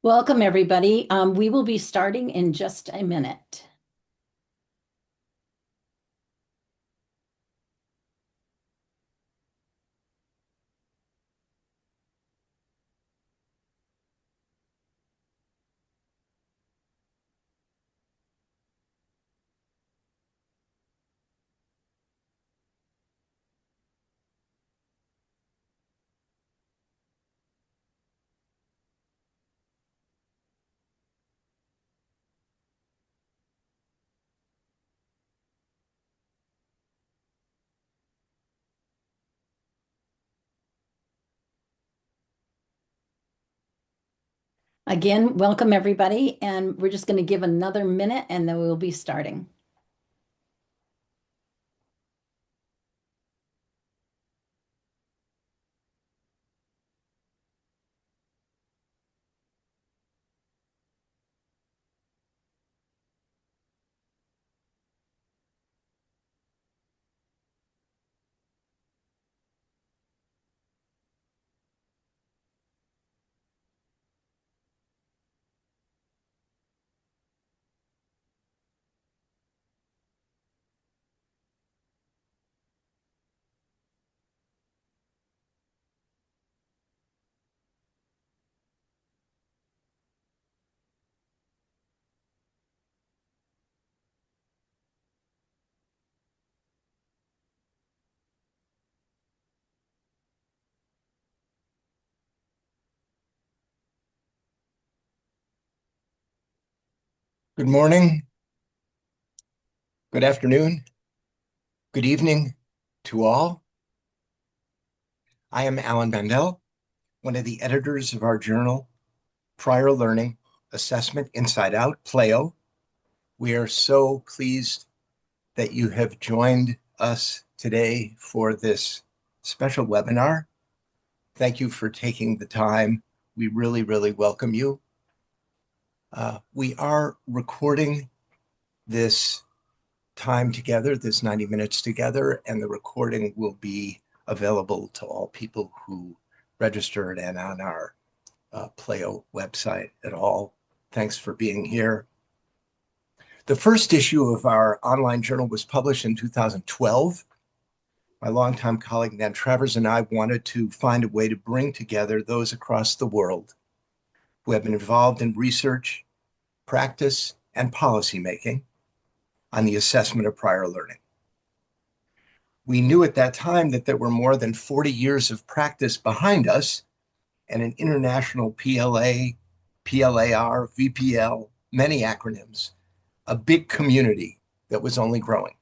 Welcome, everybody. We will be starting in just a minute. Again, welcome, everybody. And we're just going to give another minute and then we'll be starting. Good morning, good afternoon, good evening to all. I am Alan Bandel, one of the editors of our journal, Prior Learning Assessment Inside Out, PLAIO. We are so pleased that you have joined us today for this special webinar. Thank you for taking the time. We really, really welcome you. We are recording this time together, this 90 minutes together, and the recording will be available to all people who registered and on our PLAIO website at all. Thanks for being here. The first issue of our online journal was published in 2012. My longtime colleague Nan Travers and I wanted to find a way to bring together those across the world who have been involved in research, practice, and policymaking on the assessment of prior learning. We knew at that time that there were more than 40 years of practice behind us and an international PLA, PLAR, VPL, many acronyms, a big community that was only growing.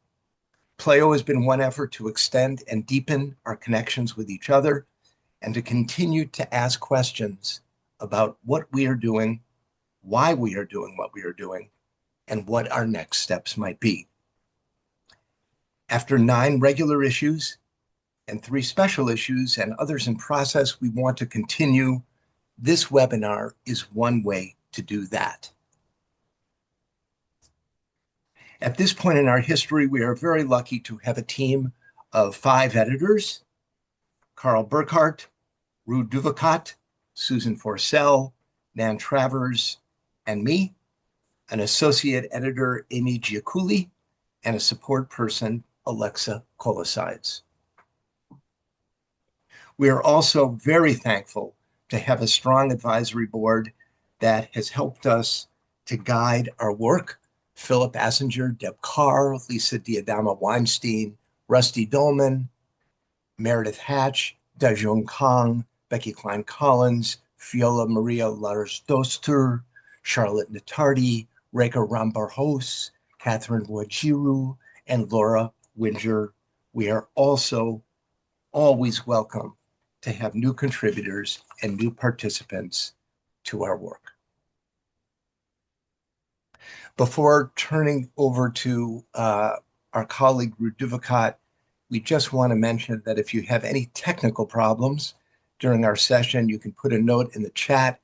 PLAIO has been one effort to extend and deepen our connections with each other and to continue to ask questions about what we are doing, why we are doing what we are doing, and what our next steps might be. After 9 regular issues and 3 special issues and others in process we want to continue, this webinar is one way to do that. At this point in our history, we are very lucky to have a team of 5 editors: Carl Burkhardt, Ruud Duvakot, Susan Forcell, Nan Travers, and me, an associate editor, Amy Giacouli, and a support person, Alexa Kolosides. We are also very thankful to have a strong advisory board that has helped us to guide our work. Philip Assinger, Deb Carr, Lisa Diadama Weinstein, Rusty Dolman, Meredith Hatch, Dajun Kong, Becky Klein Collins, Fiola Maria Lars Doster, Charlotte Natardi, Reka Rambarhos, Catherine Wajiru, and Laura Winger. We are also always welcome to have new contributors and new participants to our work. Before turning over to our colleague Ruud Duvakot, we just want to mention that if you have any technical problems during our session, you can put a note in the chat.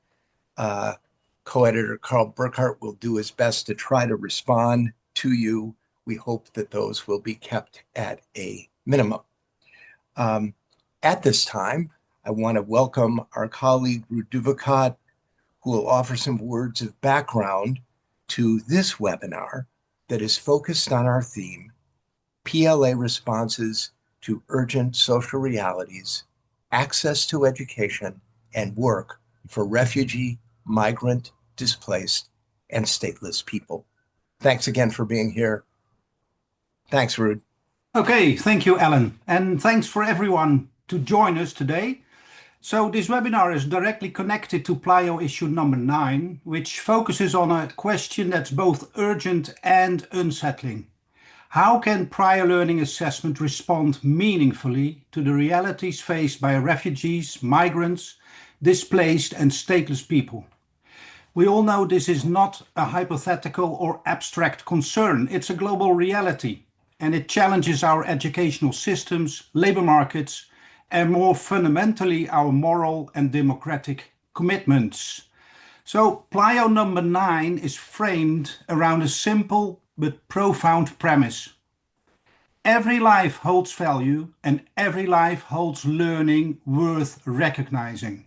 Co-editor Carl Burkhardt will do his best to try to respond to you. We hope that those will be kept at a minimum. At this time, I want to welcome our colleague Ruud Duvakot, who will offer some words of background to this webinar that is focused on our theme, PLA Responses to Urgent Social Realities, Access to Education, and Work for Refugee, Migrant, Displaced, and Stateless People. Thanks again for being here. Thanks, Ruud. Okay, thank you, Alan. And thanks for everyone to join us today. So this webinar is directly connected to PLAIO issue number 9, which focuses on a question that's both urgent and unsettling. How can prior learning assessment respond meaningfully to the realities faced by refugees, migrants, displaced and stateless people? We all know this is not a hypothetical or abstract concern. It's a global reality, and it challenges our educational systems, labor markets, and more fundamentally, our moral and democratic commitments. So PLAIO number 9 is framed around a simple but profound premise. Every life holds value, and every life holds learning worth recognizing.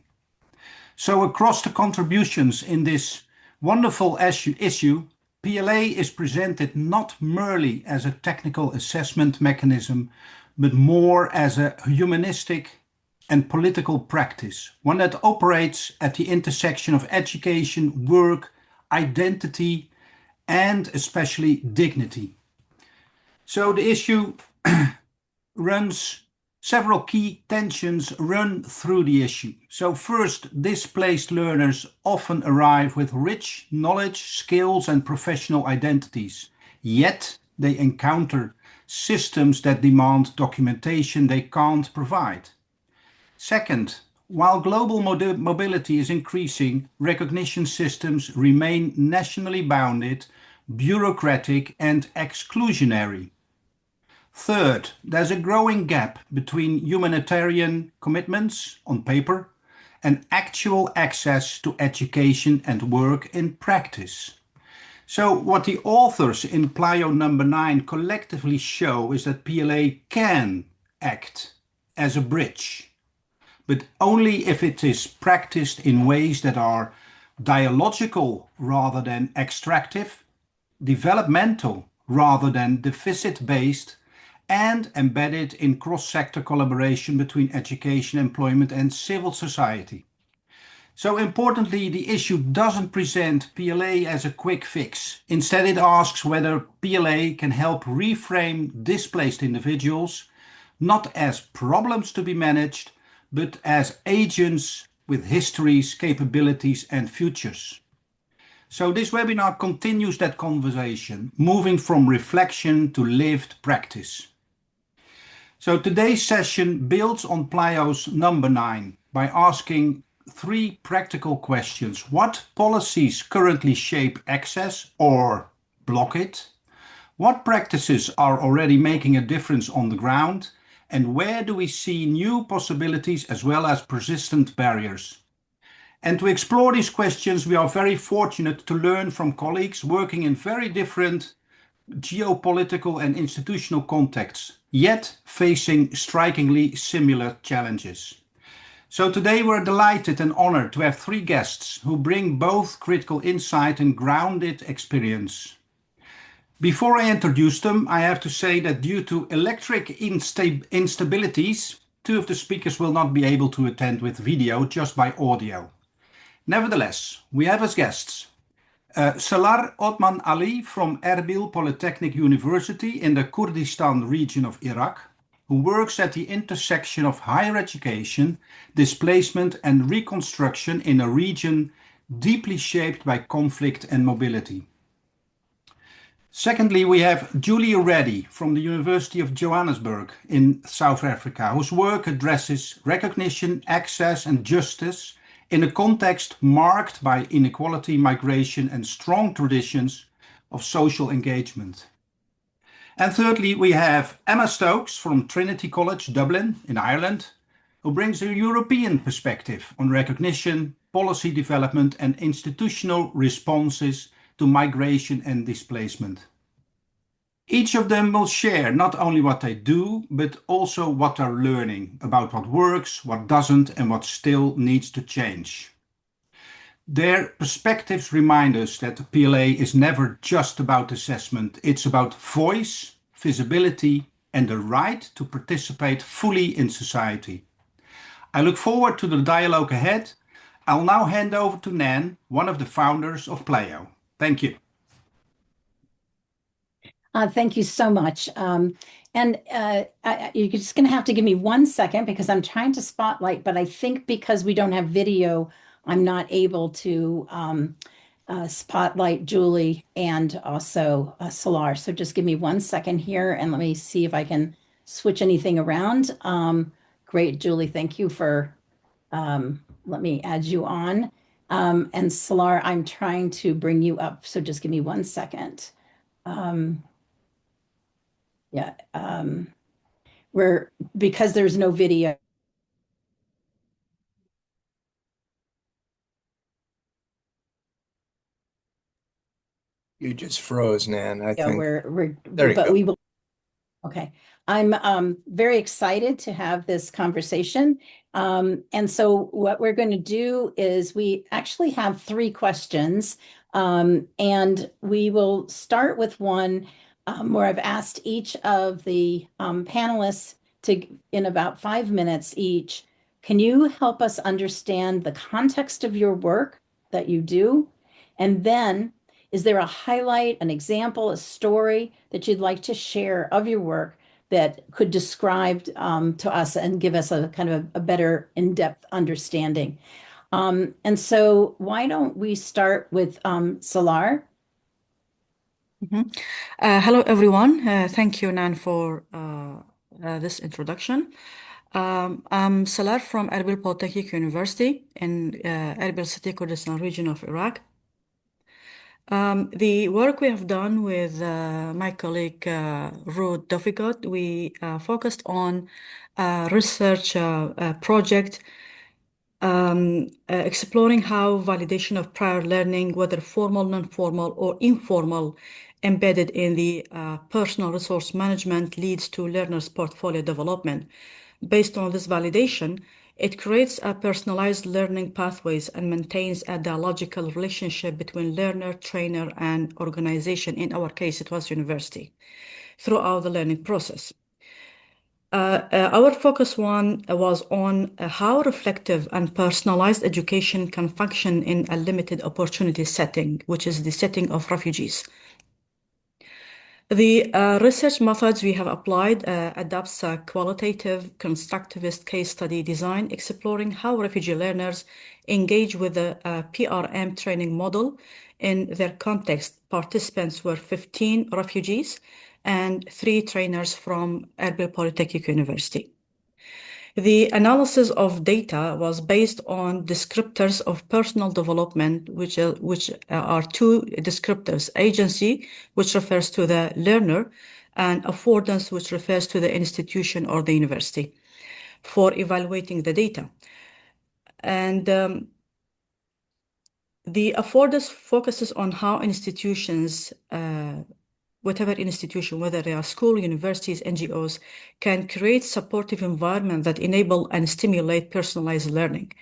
So across the contributions in this wonderful issue, PLA is presented not merely as a technical assessment mechanism, but more as a humanistic and political practice, one that operates at the intersection of education, work, identity, and especially dignity. So the issue several key tensions run through the issue. So first, displaced learners often arrive with rich knowledge, skills, and professional identities, yet they encounter systems that demand documentation they can't provide. Second, while global mobility is increasing, recognition systems remain nationally bounded, bureaucratic, and exclusionary. Third, there's a growing gap between humanitarian commitments on paper and actual access to education and work in practice. So what the authors in PLAIO number 9 collectively show is that PLA can act as a bridge, but only if it is practiced in ways that are dialogical rather than extractive, developmental rather than deficit-based, and embedded in cross-sector collaboration between education, employment, and civil society. So importantly, the issue doesn't present PLA as a quick fix. Instead, it asks whether PLA can help reframe displaced individuals, not as problems to be managed, but as agents with histories, capabilities, and futures. So this webinar continues that conversation, moving from reflection to lived practice. So today's session builds on PLAIO's number 9 by asking 3 practical questions. What policies currently shape access or block it? What practices are already making a difference on the ground? And where do we see new possibilities as well as persistent barriers? And to explore these questions, we are very fortunate to learn from colleagues working in very different geopolitical and institutional contexts, yet facing strikingly similar challenges. So today we're delighted and honored to have 3 guests who bring both critical insight and grounded experience. Before I introduce them, I have to say that due to electric instabilities, 2 of the speakers will not be able to attend with video, just by audio. Nevertheless, we have as guests Selar Othman Ali from Erbil Polytechnic University in the Kurdistan region of Iraq, who works at the intersection of higher education, displacement and reconstruction in a region deeply shaped by conflict and mobility. Secondly, we have Julia Reddy from the University of Johannesburg in South Africa, whose work addresses recognition, access and justice in a context marked by inequality, migration, and strong traditions of social engagement. And thirdly, we have Emma Stokes from Trinity College Dublin in Ireland, who brings a European perspective on recognition, policy development, and institutional responses to migration and displacement. Each of them will share not only what they do, but also what they're learning about what works, what doesn't, and what still needs to change. Their perspectives remind us that the PLA is never just about assessment. It's about voice, visibility, and the right to participate fully in society. I look forward to the dialogue ahead. I'll now hand over to Nan, one of the founders of PLAIO. Thank you. Thank you so much. You're just going to have to give me 1 second because I'm trying to spotlight, but I think because we don't have video, I'm not able to spotlight Julie and also Selar. So just give me 1 second here and let me see if I can switch anything around. Great, Julie. Thank you for, let me add you on. And Selar, I'm trying to bring you up. So just give me 1 second. Yeah, because there's no video. You just froze, Nan, I Yeah, think. we're There you but go. we will. Okay. I'm very excited to have this conversation. And so what we're going to do is we actually have 3 questions. And we will start with one where I've asked each of the panelists to, in about 5 minutes each, can you help us understand the context of your work that you do? And then, is there a highlight, an example, a story that you'd like to share of your work that could describe to us and give us a kind of a better in-depth understanding? And so why don't we start with Selar? Hello, everyone. Thank you, Nan, for this introduction. I'm Selar from Erbil Polytechnic University in Erbil City, Kurdistan region of Iraq. The work we have done with my colleague Ruth Dofigot, we focused on a research project exploring how validation of prior learning, whether formal, non-formal, or informal, embedded in the personal resource management leads to learners' portfolio development. Based on this validation, it creates a personalized learning pathways and maintains a dialogical relationship between learner, trainer, and organization. In our case, it was university, throughout the learning process. Our focus one was on how reflective and personalized education can function in a limited opportunity setting, which is the setting of refugees. The research methods we have applied adapts a qualitative constructivist case study design exploring how refugee learners engage with the PRM training model. In their context, participants were 15 refugees and 3 trainers from Erbil Polytechnic University. The analysis of data was based on descriptors of personal development, which are 2 descriptors: agency, which refers to the learner, and affordance, which refers to the institution or the university, for evaluating the data. And the affordance focuses on how institutions, whatever institution, whether they are school, universities, NGOs, can create supportive environment that enable and stimulate personalized learning.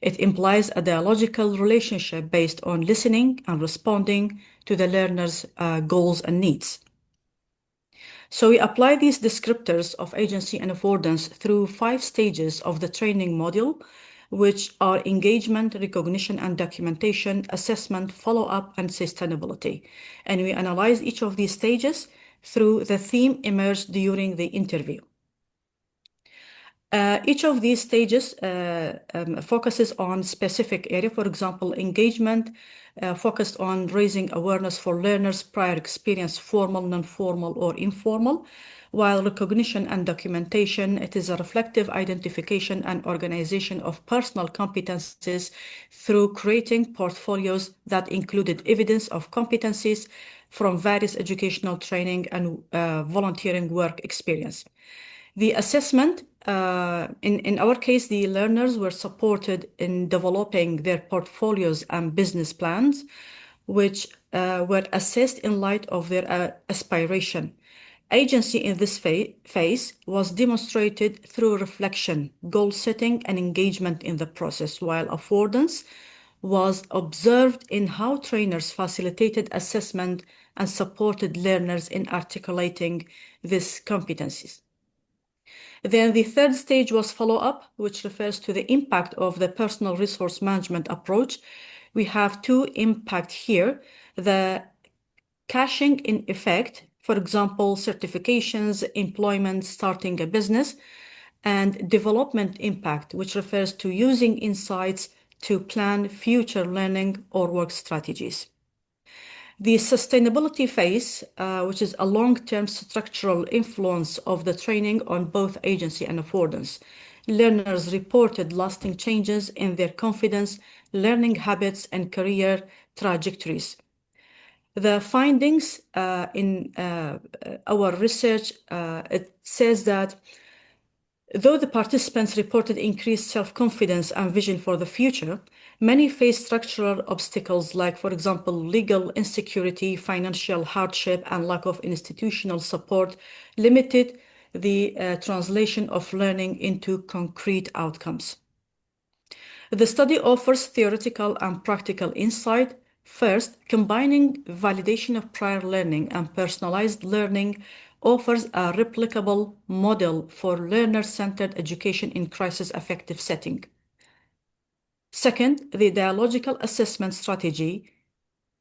It implies a dialogical relationship based on listening and responding to the learner's goals and needs. So we apply these descriptors of agency and affordance through 5 stages of the training module, which are engagement, recognition and documentation, assessment, follow-up, and sustainability. And we analyze each of these stages through the theme emerged during the interview. Each of these stages focuses on specific area. For example, engagement focused on raising awareness for learners' prior experience, formal, non-formal, or informal, while recognition and documentation, it is a reflective identification and organization of personal competencies through creating portfolios that included evidence of competencies from various educational training and volunteering work experience. The assessment, in our case, the learners were supported in developing their portfolios and business plans, which were assessed in light of their aspiration. Agency in this phase was demonstrated through reflection, goal setting, and engagement in the process, while affordance was observed in how trainers facilitated assessment and supported learners in articulating these competencies. Then the third stage was follow-up, which refers to the impact of the personal resource management approach. We have two impact here: the caching in effect, for example, certifications, employment, starting a business, and development impact, which refers to using insights to plan future learning or work strategies. The sustainability phase, which is a long-term structural influence of the training on both agency and affordance. Learners reported lasting changes in their confidence, learning habits, and career trajectories. The findings in our research, it says that though the participants reported increased self-confidence and vision for the future, many faced structural obstacles like, for example, legal insecurity, financial hardship, and lack of institutional support limited the translation of learning into concrete outcomes. The study offers theoretical and practical insight. First, combining validation of prior learning and personalized learning offers a replicable model for learner-centered education in crisis-affected setting. Second, the dialogical assessment strategy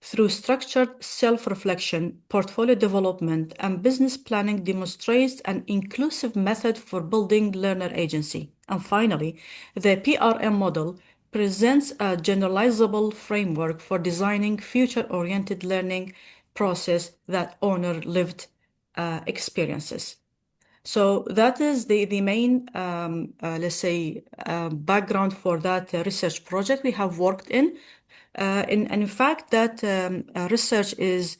through structured self-reflection, portfolio development, and business planning demonstrates an inclusive method for building learner agency. And finally, the PRM model presents a generalizable framework for designing future-oriented learning process that honor lived experiences. So that is the main, let's say, background for that research project we have worked in. And in fact, that research is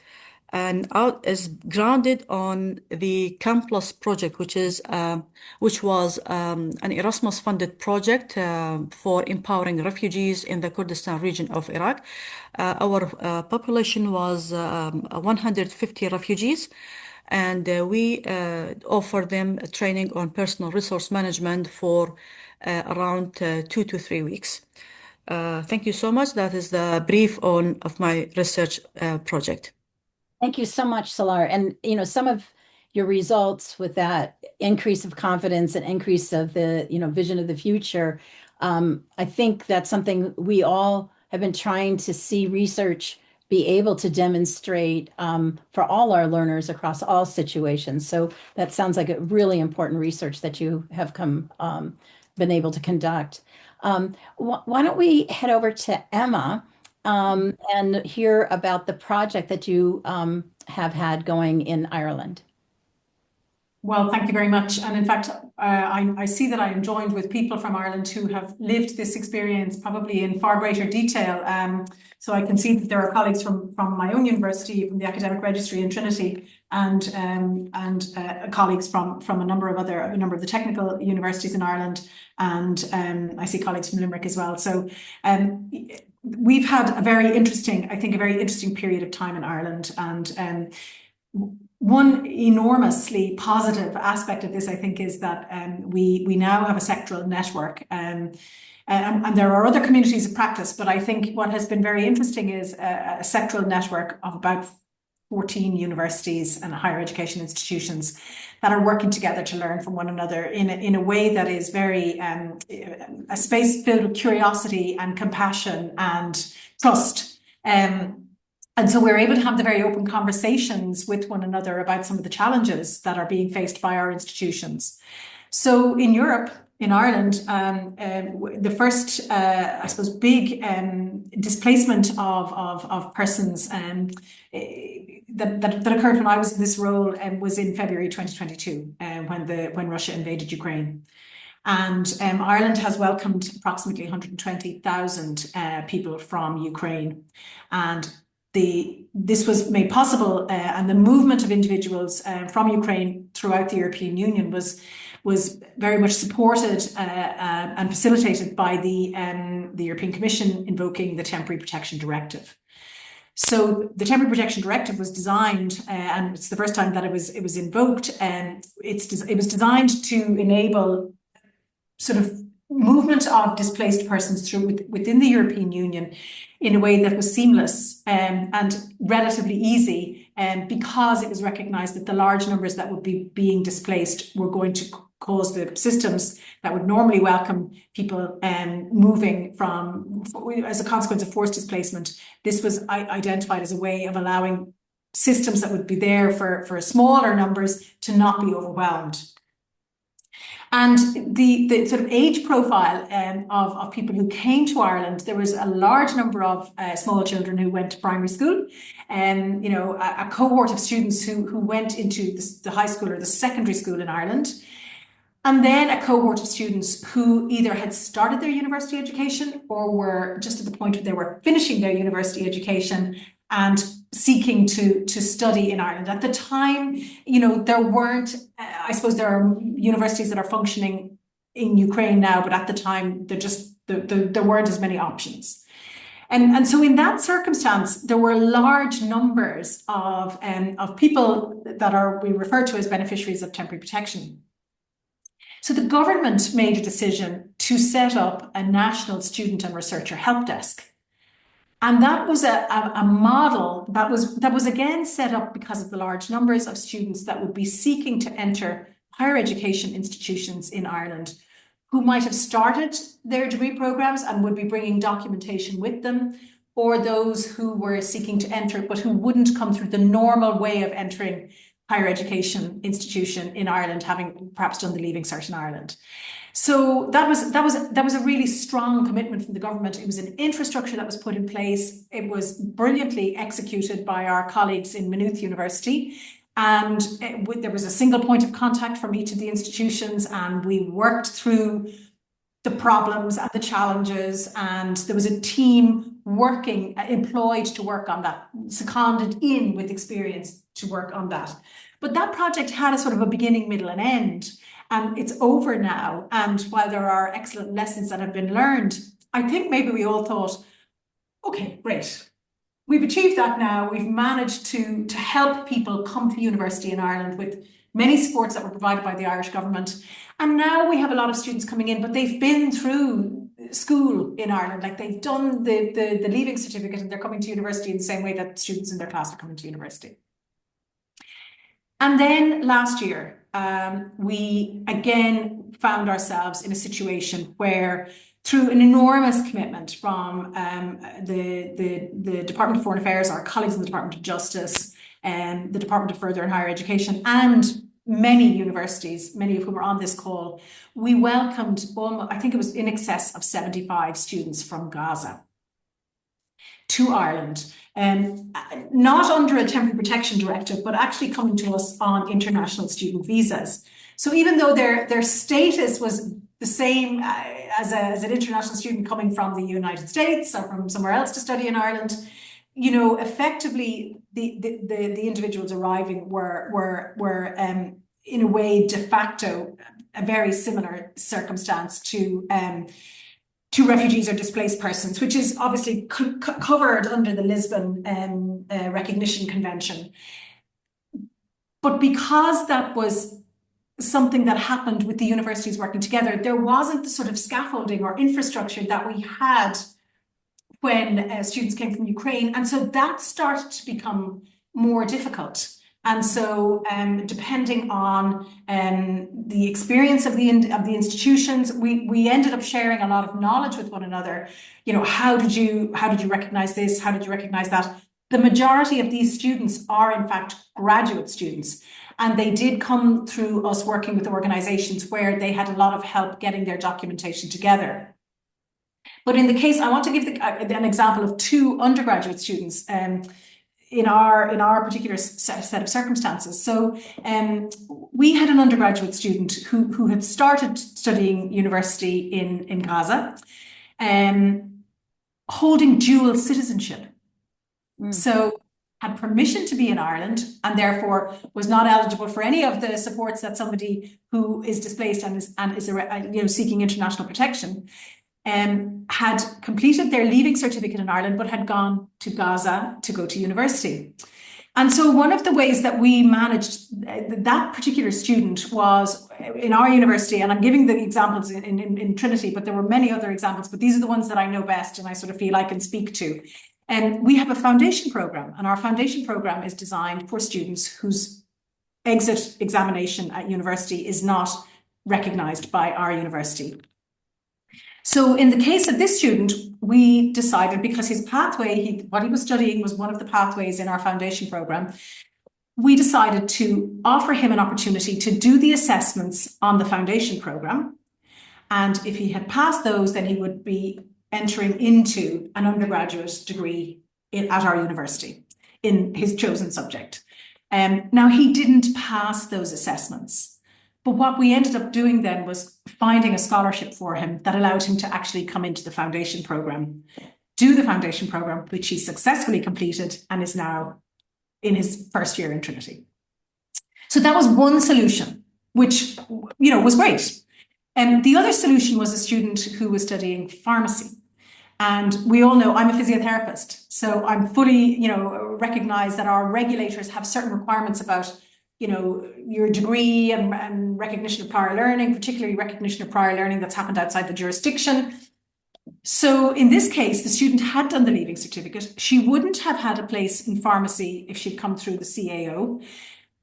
grounded on the CAMPLUS project, which was an Erasmus-funded project for empowering refugees in the Kurdistan region of Iraq. Our population was 150 refugees, and we offer them training on personal resource management for around 2 to 3 weeks. Thank you so much. That is the brief of my research project. Thank you so much, Selar. And some of your results with that increase of confidence and increase of the vision of the future, I think that's something we all have been trying to see research be able to demonstrate for all our learners across all situations. So that sounds like a really important research that you have been able to conduct. Why don't we head over to Emma and hear about the project that you have had going in Ireland? Well, thank you very much. And in fact, I see that I am joined with people from Ireland who have lived this experience probably in far greater detail. So I can see that there are colleagues from my own university, from the Academic Registry in Trinity, and colleagues from a number of the technical universities in Ireland, and I see colleagues from Limerick as well. So we've had a very interesting period of time in Ireland, and one enormously positive aspect of this, I think, is that we now have a sectoral network, and there are other communities of practice, but I think what has been very interesting is a sectoral network of about 14 universities and higher education institutions that are working together to learn from one another in a way that is very a space filled with curiosity and compassion and trust. And so we're able to have the very open conversations with one another about some of the challenges that are being faced by our institutions. So in Europe, in Ireland, the first, I suppose, big displacement of persons that occurred when I was in this role was in February 2022, when Russia invaded Ukraine. And Ireland has welcomed approximately 120,000 people from Ukraine. And this was made possible, and the movement of individuals from Ukraine throughout the European Union was very much supported and facilitated by the European Commission invoking the Temporary Protection Directive. So the Temporary Protection Directive was designed, and it's the first time that it was invoked, and it was designed to enable sort of movement of displaced persons through within the European Union in a way that was seamless and relatively easy, because it was recognised that the large numbers that would be being displaced were going to cause the systems that would normally welcome people moving from, as a consequence of forced displacement. This was identified as a way of allowing systems that would be there for smaller numbers to not be overwhelmed. And the sort of age profile of people who came to Ireland, there was a large number of small children who went to primary school, and a cohort of students who went into the high school or the secondary school in Ireland, and then a cohort of students who either had started their university education or were just at the point where they were finishing their university education and seeking to study in Ireland. At the time, there weren't, I suppose there are universities that are functioning in Ukraine now, but at the time, there weren't as many options. And so in that circumstance, there were large numbers of people that we refer to as beneficiaries of temporary protection. So the government made a decision to set up a national student and researcher help desk. And that was a model that was again set up because of the large numbers of students that would be seeking to enter higher education institutions in Ireland, who might have started their degree programs and would be bringing documentation with them, or those who were seeking to enter but who wouldn't come through the normal way of entering higher education institution in Ireland, having perhaps done the Leaving Cert in Ireland. So that was a really strong commitment from the government. It was an infrastructure that was put in place. It was brilliantly executed by our colleagues in Maynooth University. And there was a single point of contact from each of the institutions, and we worked through the problems and the challenges, and there was a team employed to work on that, seconded in with experience to work on that. But that project had a sort of a beginning, middle, and end, and it's over now. And while there are excellent lessons that have been learned, I think maybe we all thought, okay, great. We've achieved that now. We've managed to help people come to university in Ireland with many supports that were provided by the Irish government. And now we have a lot of students coming in, but they've been through school in Ireland, like they've done the Leaving Certificate, and they're coming to university in the same way that students in their class are coming to university. And then last year, we again found ourselves in a situation where, through an enormous commitment from the Department of Foreign Affairs, our colleagues in the Department of Justice, and the Department of Further and Higher Education, and many universities, many of whom are on this call, we welcomed I think it was in excess of 75 students from Gaza to Ireland, not under a temporary protection directive, but actually coming to us on international student visas. So even though their status was the same as an international student coming from the United States or from somewhere else to study in Ireland, effectively the individuals arriving were in a way de facto a very similar circumstance to refugees or displaced persons, which is obviously covered under the Lisbon Recognition Convention. But because that was something that happened with the universities working together, there wasn't the sort of scaffolding or infrastructure that we had when students came from Ukraine. And so that started to become more difficult. And so depending on the experience of the institutions, we ended up sharing a lot of knowledge with one another. How did you recognize this? How did you recognize that? The majority of these students are in fact graduate students, and they did come through us working with organizations where they had a lot of help getting their documentation together. But in the case, I want to give an example of two undergraduate students in our particular set of circumstances. So we had an undergraduate student who had started studying university in Gaza, holding dual citizenship. So had permission to be in Ireland, and therefore was not eligible for any of the supports that somebody who is displaced and is seeking international protection. Had completed their Leaving Certificate in Ireland, but had gone to Gaza to go to university. And so one of the ways that we managed that particular student was in our university, and I'm giving the examples in Trinity, but there were many other examples, but these are the ones that I know best and I sort of feel I can speak to. And we have a foundation program, and our foundation program is designed for students whose exit examination at university is not recognized by our university. So in the case of this student, we decided, because his pathway, what he was studying was one of the pathways in our foundation program, we decided to offer him an opportunity to do the assessments on the foundation program. And if he had passed those, then he would be entering into an undergraduate degree at our university in his chosen subject. Now, he didn't pass those assessments. But what we ended up doing then was finding a scholarship for him that allowed him to actually come into the foundation program, do the foundation program, which he successfully completed and is now in his first year in Trinity. So that was one solution, which, you know, was great. And the other solution was a student who was studying pharmacy. And we all know I'm a physiotherapist, so I'm fully, you know, recognize that our regulators have certain requirements about, you know, your degree and recognition of prior learning, particularly recognition of prior learning that's happened outside the jurisdiction. So in this case, the student had done the leaving certificate. She wouldn't have had a place in pharmacy if she'd come through the CAO.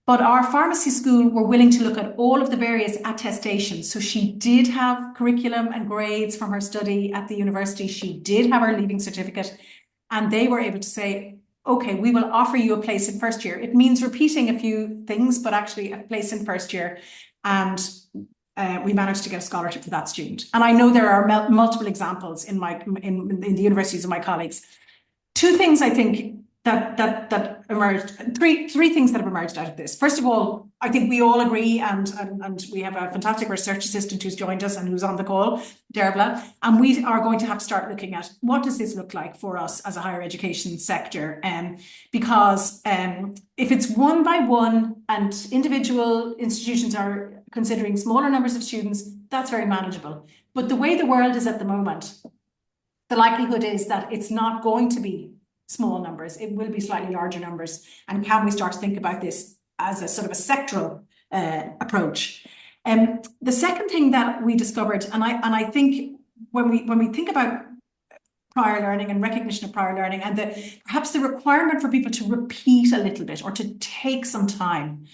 But our pharmacy school were willing to look at all of the various attestations. So she did have curriculum and grades from her study at the university. She did have her leaving certificate. And they were able to say, okay, we will offer you a place in first year. It means repeating a few things, but actually a place in first year. And we managed to get a scholarship for that student. And I know there are multiple examples in the universities of my colleagues. Two things I think that emerged, three things that have emerged out of this. First of all, I think we all agree, and we have a fantastic research assistant who's joined us and who's on the call, Erbil, and we are going to have to start looking at what does this look like for us as a higher education sector, because if it's one by one and individual institutions are considering smaller numbers of students, that's very manageable. But the way the world is at the moment, the likelihood is that it's not going to be small numbers, it will be slightly larger numbers. And can we start to think about this as a sort of a sectoral approach? The second thing that we discovered, and I think when we think about prior learning and recognition of prior learning, and perhaps the requirement for people to repeat a little bit or to take some time,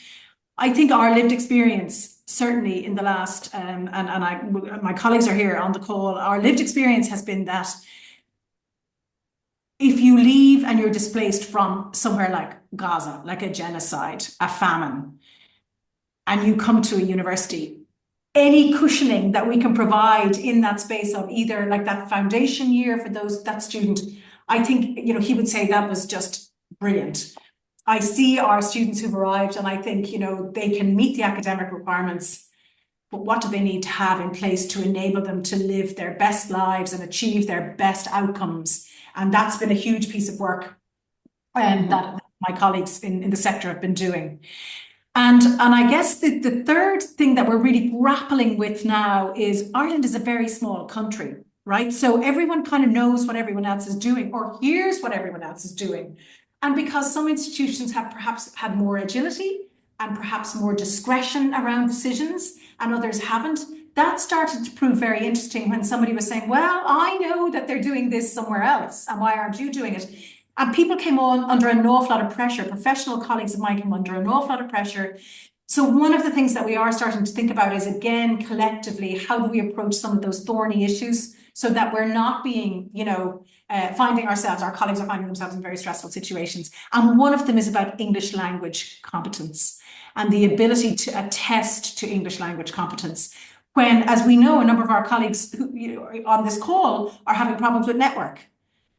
I think our lived experience, certainly in the last, my colleagues are here on the call, our lived experience has been that if you leave and you're displaced from somewhere like Gaza, like a genocide, a famine, and you come to a university, any cushioning that we can provide in that space of either like that foundation year for that student, I think, you know, he would say that was just brilliant. I see our students who've arrived and I think, you know, they can meet the academic requirements, but what do they need to have in place to enable them to live their best lives and achieve their best outcomes? And that's been a huge piece of work that my colleagues in the sector have been doing. And I guess the third thing that we're really grappling with now is Ireland is a very small country, right? So everyone kind of knows what everyone else is doing or hears what everyone else is doing. And because some institutions have perhaps had more agility and perhaps more discretion around decisions and others haven't, that started to prove very interesting when somebody was saying, well, I know that they're doing this somewhere else, and why aren't you doing it? And people came on under an awful lot of pressure. Professional colleagues of mine came under an awful lot of pressure. So one of the things that we are starting to think about is, again, collectively, how do we approach some of those thorny issues so that we're not being, you know, our colleagues are finding themselves in very stressful situations. And one of them is about English language competence and the ability to attest to English language competence. When, as we know, a number of our colleagues who, you know, on this call are having problems with network.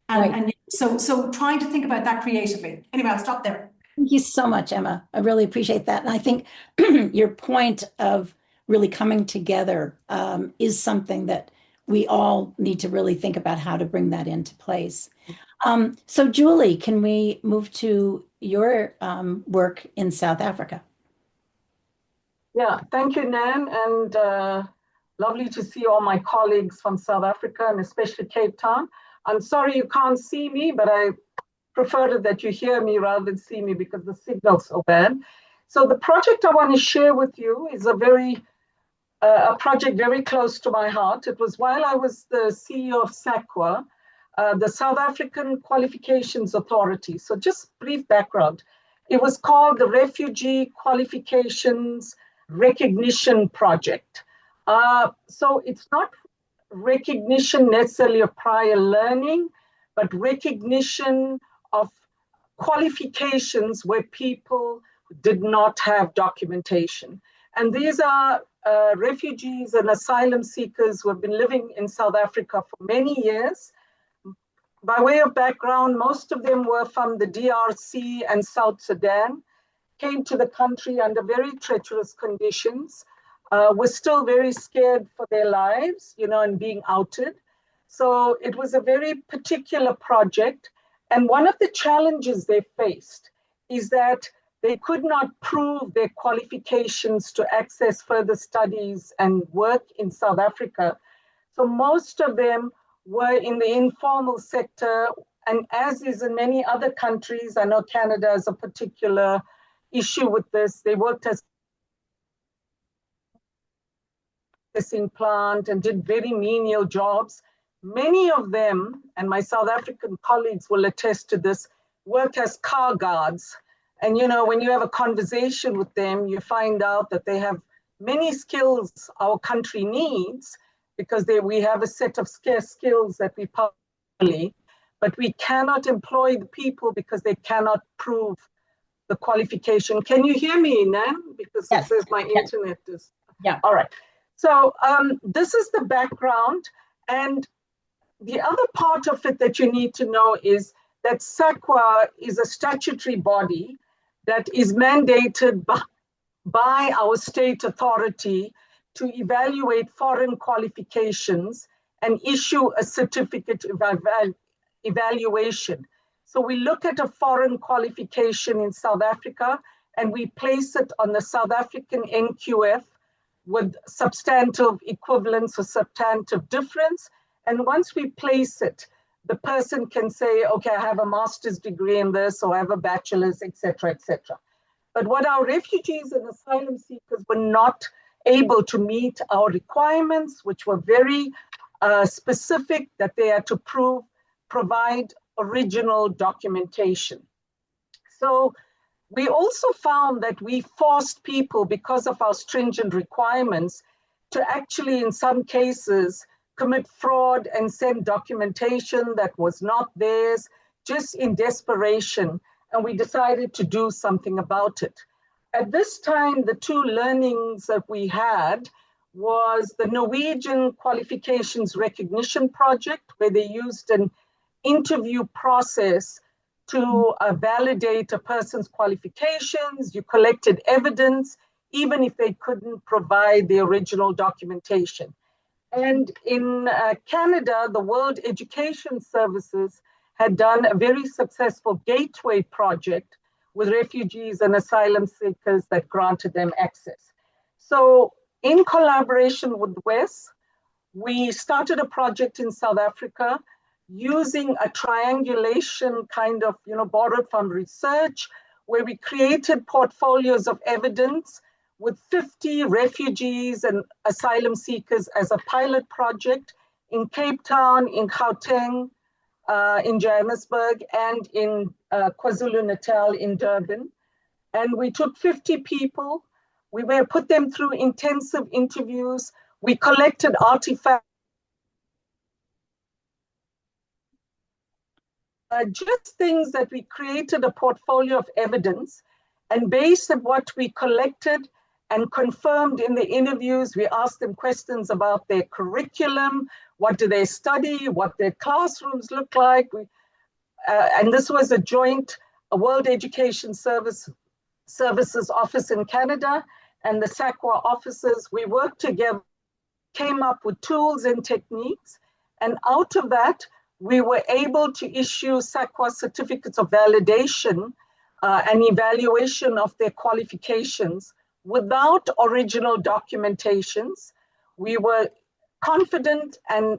And so trying to think about that creatively. Anyway, I'll stop there. Thank you so much, Emma. I really appreciate that. And I think your point of really coming together is something that we all need to really think about how to bring that into place. So Julie, can we move to your work in South Africa? Yeah, thank you, Nan, and lovely to see all my colleagues from South Africa and especially Cape Town. I'm sorry you can't see me, but I prefer that you hear me rather than see me because the signal's so bad. So the project I want to share with you is a project very close to my heart. It was while I was the CEO of SAQA, the South African Qualifications Authority. So just brief background. It was called the Refugee Qualifications Recognition Project. So it's not recognition necessarily of prior learning, but recognition of qualifications where people did not have documentation. And these are refugees and asylum seekers who have been living in South Africa for many years. By way of background, most of them were from the DRC and South Sudan, came to the country under very treacherous conditions, were still very scared for their lives, and being outed. So it was a very particular project. And one of the challenges they faced is that they could not prove their qualifications to access further studies and work in South Africa. So most of them were in the informal sector. And as is in many other countries, I know Canada has a particular issue with this. They worked as processing plant and did very menial jobs. Many of them, and my South African colleagues will attest to this, work as car guards. And when you have a conversation with them, you find out that they have many skills our country needs, because we have a set of scarce skills that we probably, but we cannot employ the people because they cannot prove the qualification. Can you hear me, Nan? Because Yes. it says my internet is. Yeah. All right. So this is the background. And the other part of it that you need to know is that SAQA is a statutory body that is mandated by our state authority to evaluate foreign qualifications and issue a certificate evaluation. So we look at a foreign qualification in South Africa and we place it on the South African NQF with substantive equivalence or substantive difference. And once we place it, the person can say, okay, I have a master's degree in this, or I have a bachelor's, et cetera, et cetera. But what our refugees and asylum seekers were not able to meet our requirements, which were very specific, that they had to provide original documentation. So we also found that we forced people, because of our stringent requirements, to actually, in some cases, commit fraud and send documentation that was not theirs, just in desperation. And we decided to do something about it. At this time, the two learnings that we had was the Norwegian Qualifications Recognition Project, where they used an interview process to validate a person's qualifications. You collected evidence, even if they couldn't provide the original documentation. And in Canada, the World Education Services had done a very successful gateway project with refugees and asylum seekers that granted them access. So in collaboration with WES, we started a project in South Africa using a triangulation kind of, borrowed from research, where we created portfolios of evidence with 50 refugees and asylum seekers as a pilot project in Cape Town, in Gauteng, in Johannesburg, and in KwaZulu-Natal in Durban. And we took 50 people. We put them through intensive interviews. We collected artifacts. Just things that we created a portfolio of evidence, and based on what we collected and confirmed in the interviews, we asked them questions about their curriculum, what do they study, what their classrooms look like. And this was a joint World Education Services office in Canada and the SAQA offices. We worked together, came up with tools and techniques, and out of that, we were able to issue SAQA certificates of validation and evaluation of their qualifications without original documentations. We were confident and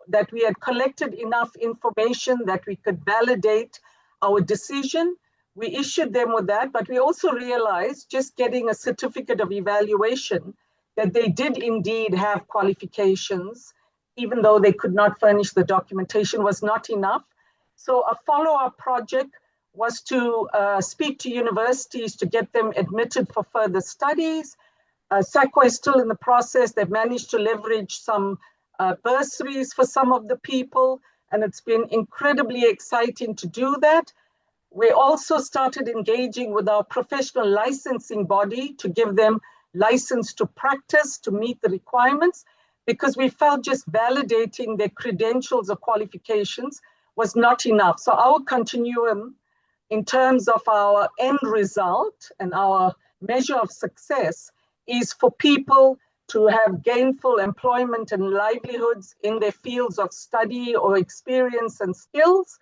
that we had collected enough information that we could validate our decision. We issued them with that, but we also realized just getting a certificate of evaluation that they did indeed have qualifications, even though they could not furnish the documentation, was not enough. So a follow-up project was to speak to universities to get them admitted for further studies. SACWA is still in the process. They've managed to leverage some bursaries for some of the people, and it's been incredibly exciting to do that. We also started engaging with our professional licensing body to give them license to practice to meet the requirements, because we felt just validating their credentials or qualifications was not enough. So our continuum in terms of our end result and our measure of success is for people to have gainful employment and livelihoods in their fields of study or experience and skills,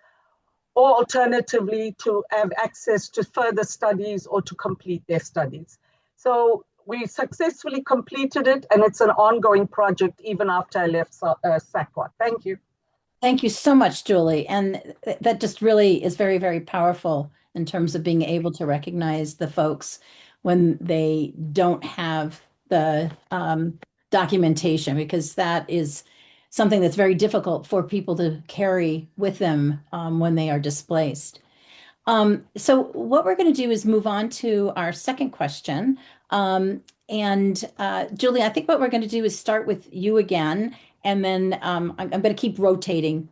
or alternatively to have access to further studies or to complete their studies. So we successfully completed it, and it's an ongoing project even after I left SACWA. Thank you. Thank you so much, Julie. And that just really is very, very powerful in terms of being able to recognize the folks when they don't have the documentation, because that is something that's very difficult for people to carry with them when they are displaced. So what we're going to do is move on to our second question. Julie, I think what we're going to do is start with you again, and then I'm going to keep rotating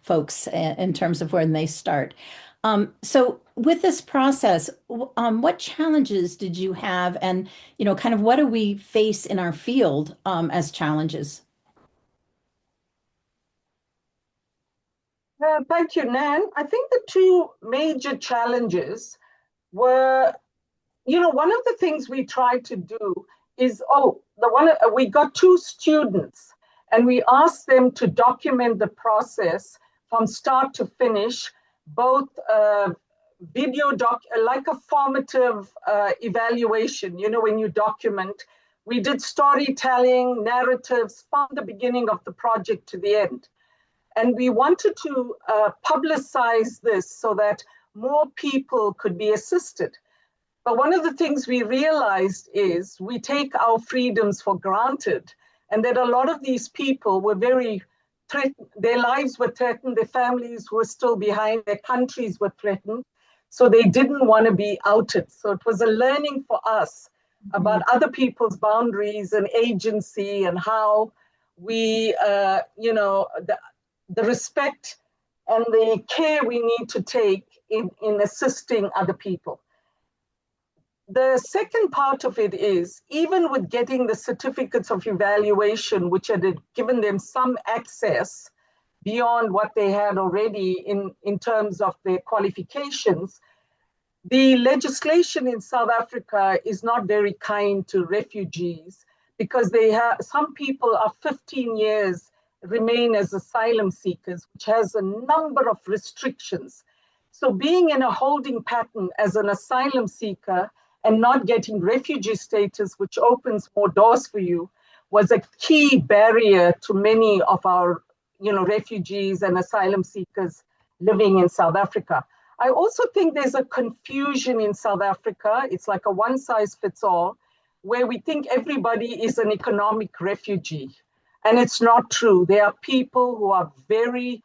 folks in terms of when they start. So with this process, what challenges did you have, and kind of what do we face in our field as challenges? Thank you, Nan. I think the two major challenges were, one of the things we tried to do is, we got two students and we asked them to document the process from start to finish, both like a formative evaluation, when you document. We did storytelling, narratives from the beginning of the project to the end. And we wanted to publicize this so that more people could be assisted. But one of the things we realized is we take our freedoms for granted, and that a lot of these people were very threatened. Their lives were threatened, their families were still behind, their countries were threatened. So they didn't want to be outed. So it was a learning for us about other people's boundaries and agency, and how we, the respect and the care we need to take in assisting other people. The second part of it is, even with getting the certificates of evaluation, which had given them some access beyond what they had already in terms of their qualifications, the legislation in South Africa is not very kind to refugees, because some people are 15 years remain as asylum seekers, which has a number of restrictions. So being in a holding pattern as an asylum seeker and not getting refugee status, which opens more doors for you, was a key barrier to many of our refugees and asylum seekers living in South Africa. I also think there's a confusion in South Africa. It's like a one size fits all, where we think everybody is an economic refugee. And it's not true. There are people who are very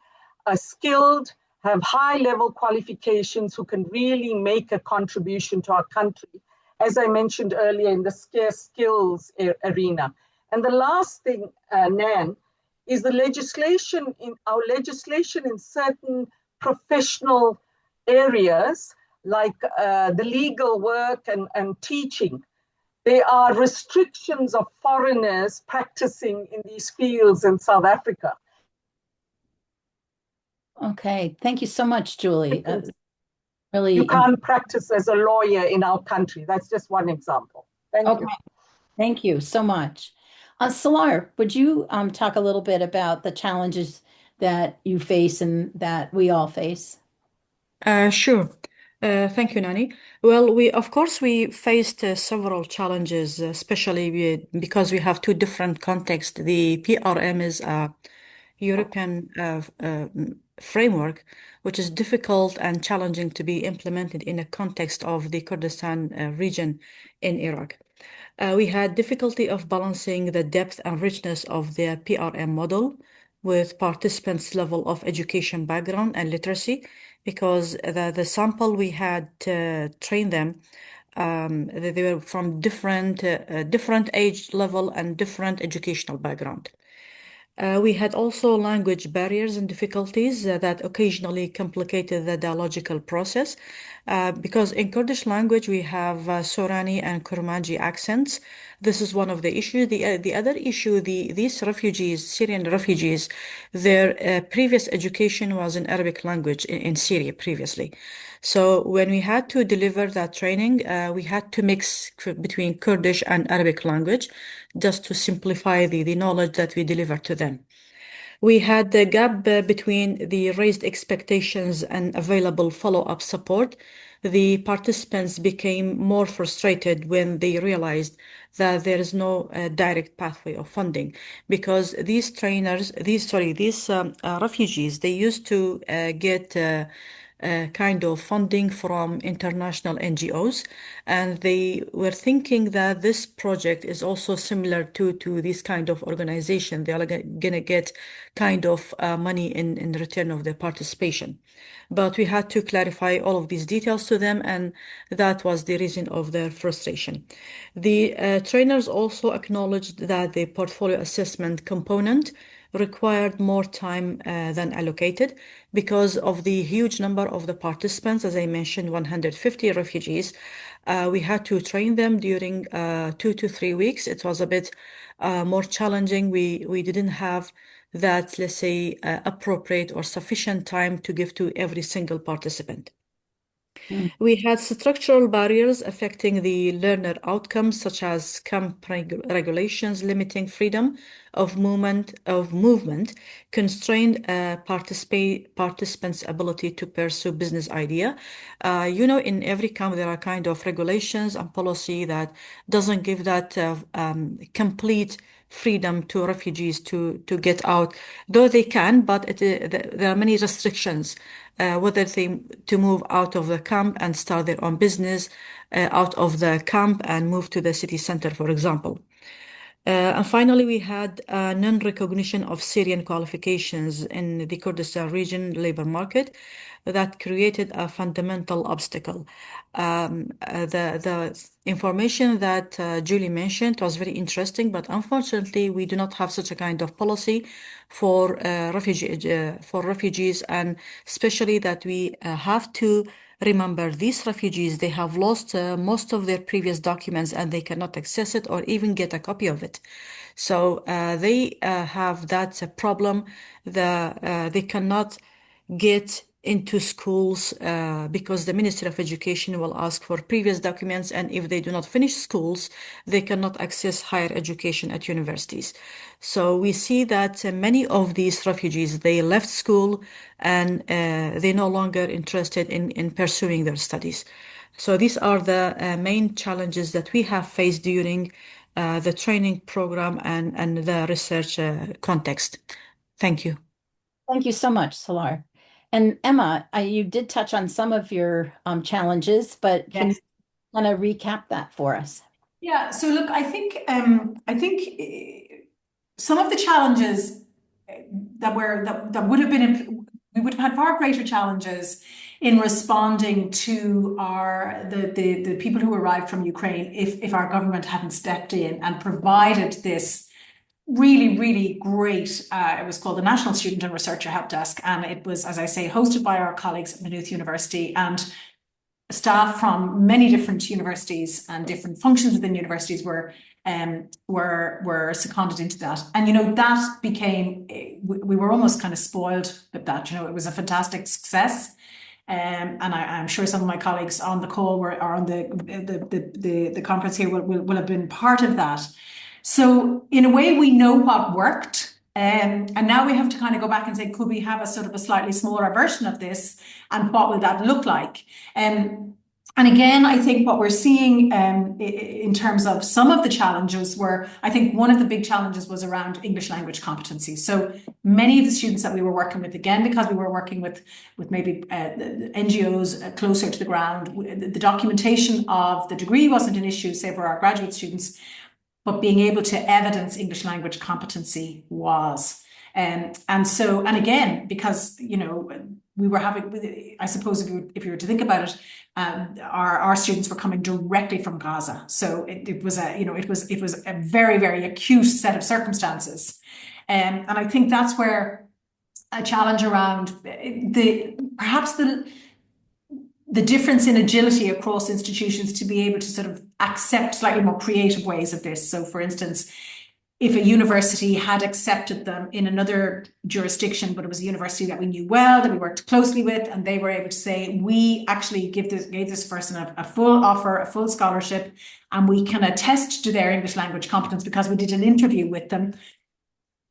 skilled, have high level qualifications, who can really make a contribution to our country, as I mentioned earlier, in the scarce skills arena. And the last thing, Nan, is our legislation in certain professional areas, like the legal work and teaching. There are restrictions of foreigners practicing in these fields in South Africa. Okay, thank you so much, Julie. Really, you can't practice as a lawyer in our country. That's just one example. Thank you. Thank you so much. Selar, would you talk a little bit about the challenges that you face and that we all face? Sure. Thank you, Nani. Well, of course, we faced several challenges, especially because we have two different contexts. The PRM is a European framework, which is difficult and challenging to be implemented in a context of the Kurdistan region in Iraq. We had difficulty of balancing the depth and richness of the PRM model with participants' level of education background and literacy, because the sample we had trained them, they were from different age level and different educational background. We had also language barriers and difficulties that occasionally complicated the dialogical process, because in Kurdish language we have Sorani and Kurmanji accents. This is one of the issues. The other issue, these refugees, Syrian refugees, their previous education was in Arabic language in Syria previously. So when we had to deliver that training, we had to mix between Kurdish and Arabic language just to simplify the knowledge that we deliver to them. We had the gap between the raised expectations and available follow-up support. The participants became more frustrated when they realized that there is no direct pathway of funding, because these refugees, they used to get kind of funding from international NGOs, and they were thinking that this project is also similar to this kind of organization. They are gonna get kind of money in return of their participation. But we had to clarify all of these details to them, and that was the reason of their frustration. The trainers also acknowledged that the portfolio assessment component required more time than allocated because of the huge number of the participants. As I mentioned, 150 refugees. We had to train them during 2 to 3 weeks. It was a bit more challenging. We didn't have that, let's say, appropriate or sufficient time to give to every single participant. We had structural barriers affecting the learner outcomes, such as camp regulations limiting freedom of movement, constrained participants' ability to pursue business idea. In every camp there are kind of regulations and policy that doesn't give that complete freedom to refugees to get out, though they can, but there are many restrictions, whether they to move out of the camp and start their own business, out of the camp and move to the city center, for example. And finally, we had non-recognition of Syrian qualifications in the Kurdistan region labor market that created a fundamental obstacle. The information that Julie mentioned was very interesting, but unfortunately, we do not have such a kind of policy for refugees, and especially that we have to remember these refugees, they have lost most of their previous documents and they cannot access it or even get a copy of it. So they have that problem. They cannot get into schools because the Ministry of Education will ask for previous documents, and if they do not finish schools, they cannot access higher education at universities. So we see that many of these refugees, they left school and they're no longer interested in pursuing their studies. So these are the main challenges that we have faced during the training program and the research context. Thank you. Thank you so much, Selar. And Emma, you did touch on some of your challenges, but can you kind of recap that for us? Yeah. So look, I think some of the challenges that would have been we would have had far greater challenges in responding to the people who arrived from Ukraine if our government hadn't stepped in and provided this really, really great, it was called the National Student and Researcher Help Desk, and it was, as I say, hosted by our colleagues at Maynooth University, and staff from many different universities and different functions within universities were seconded into that. And that became, we were almost kind of spoiled with that. It was a fantastic success. And I'm sure some of my colleagues on the call or on the conference here will have been part of that. So in a way, we know what worked, and now we have to kind of go back and say, could we have a sort of a slightly smaller version of this, and what will that look like? And again, I think what we're seeing in terms of some of the challenges were, I think one of the big challenges was around English language competency. So many of the students that we were working with, again, because we were working with maybe NGOs closer to the ground, the documentation of the degree wasn't an issue, say for our graduate students, but being able to evidence English language competency was. And again, because, you know, we were having, I suppose if you were to think about it, our students were coming directly from Gaza. So it was a, you know, it was a very, very acute set of circumstances. And I think that's where a challenge around perhaps the difference in agility across institutions to be able to sort of accept slightly more creative ways of this. So for instance, if a university had accepted them in another jurisdiction, but it was a university that we knew well, that we worked closely with, and they were able to say, we actually gave this person a full offer, a full scholarship, and we can attest to their English language competence because we did an interview with them.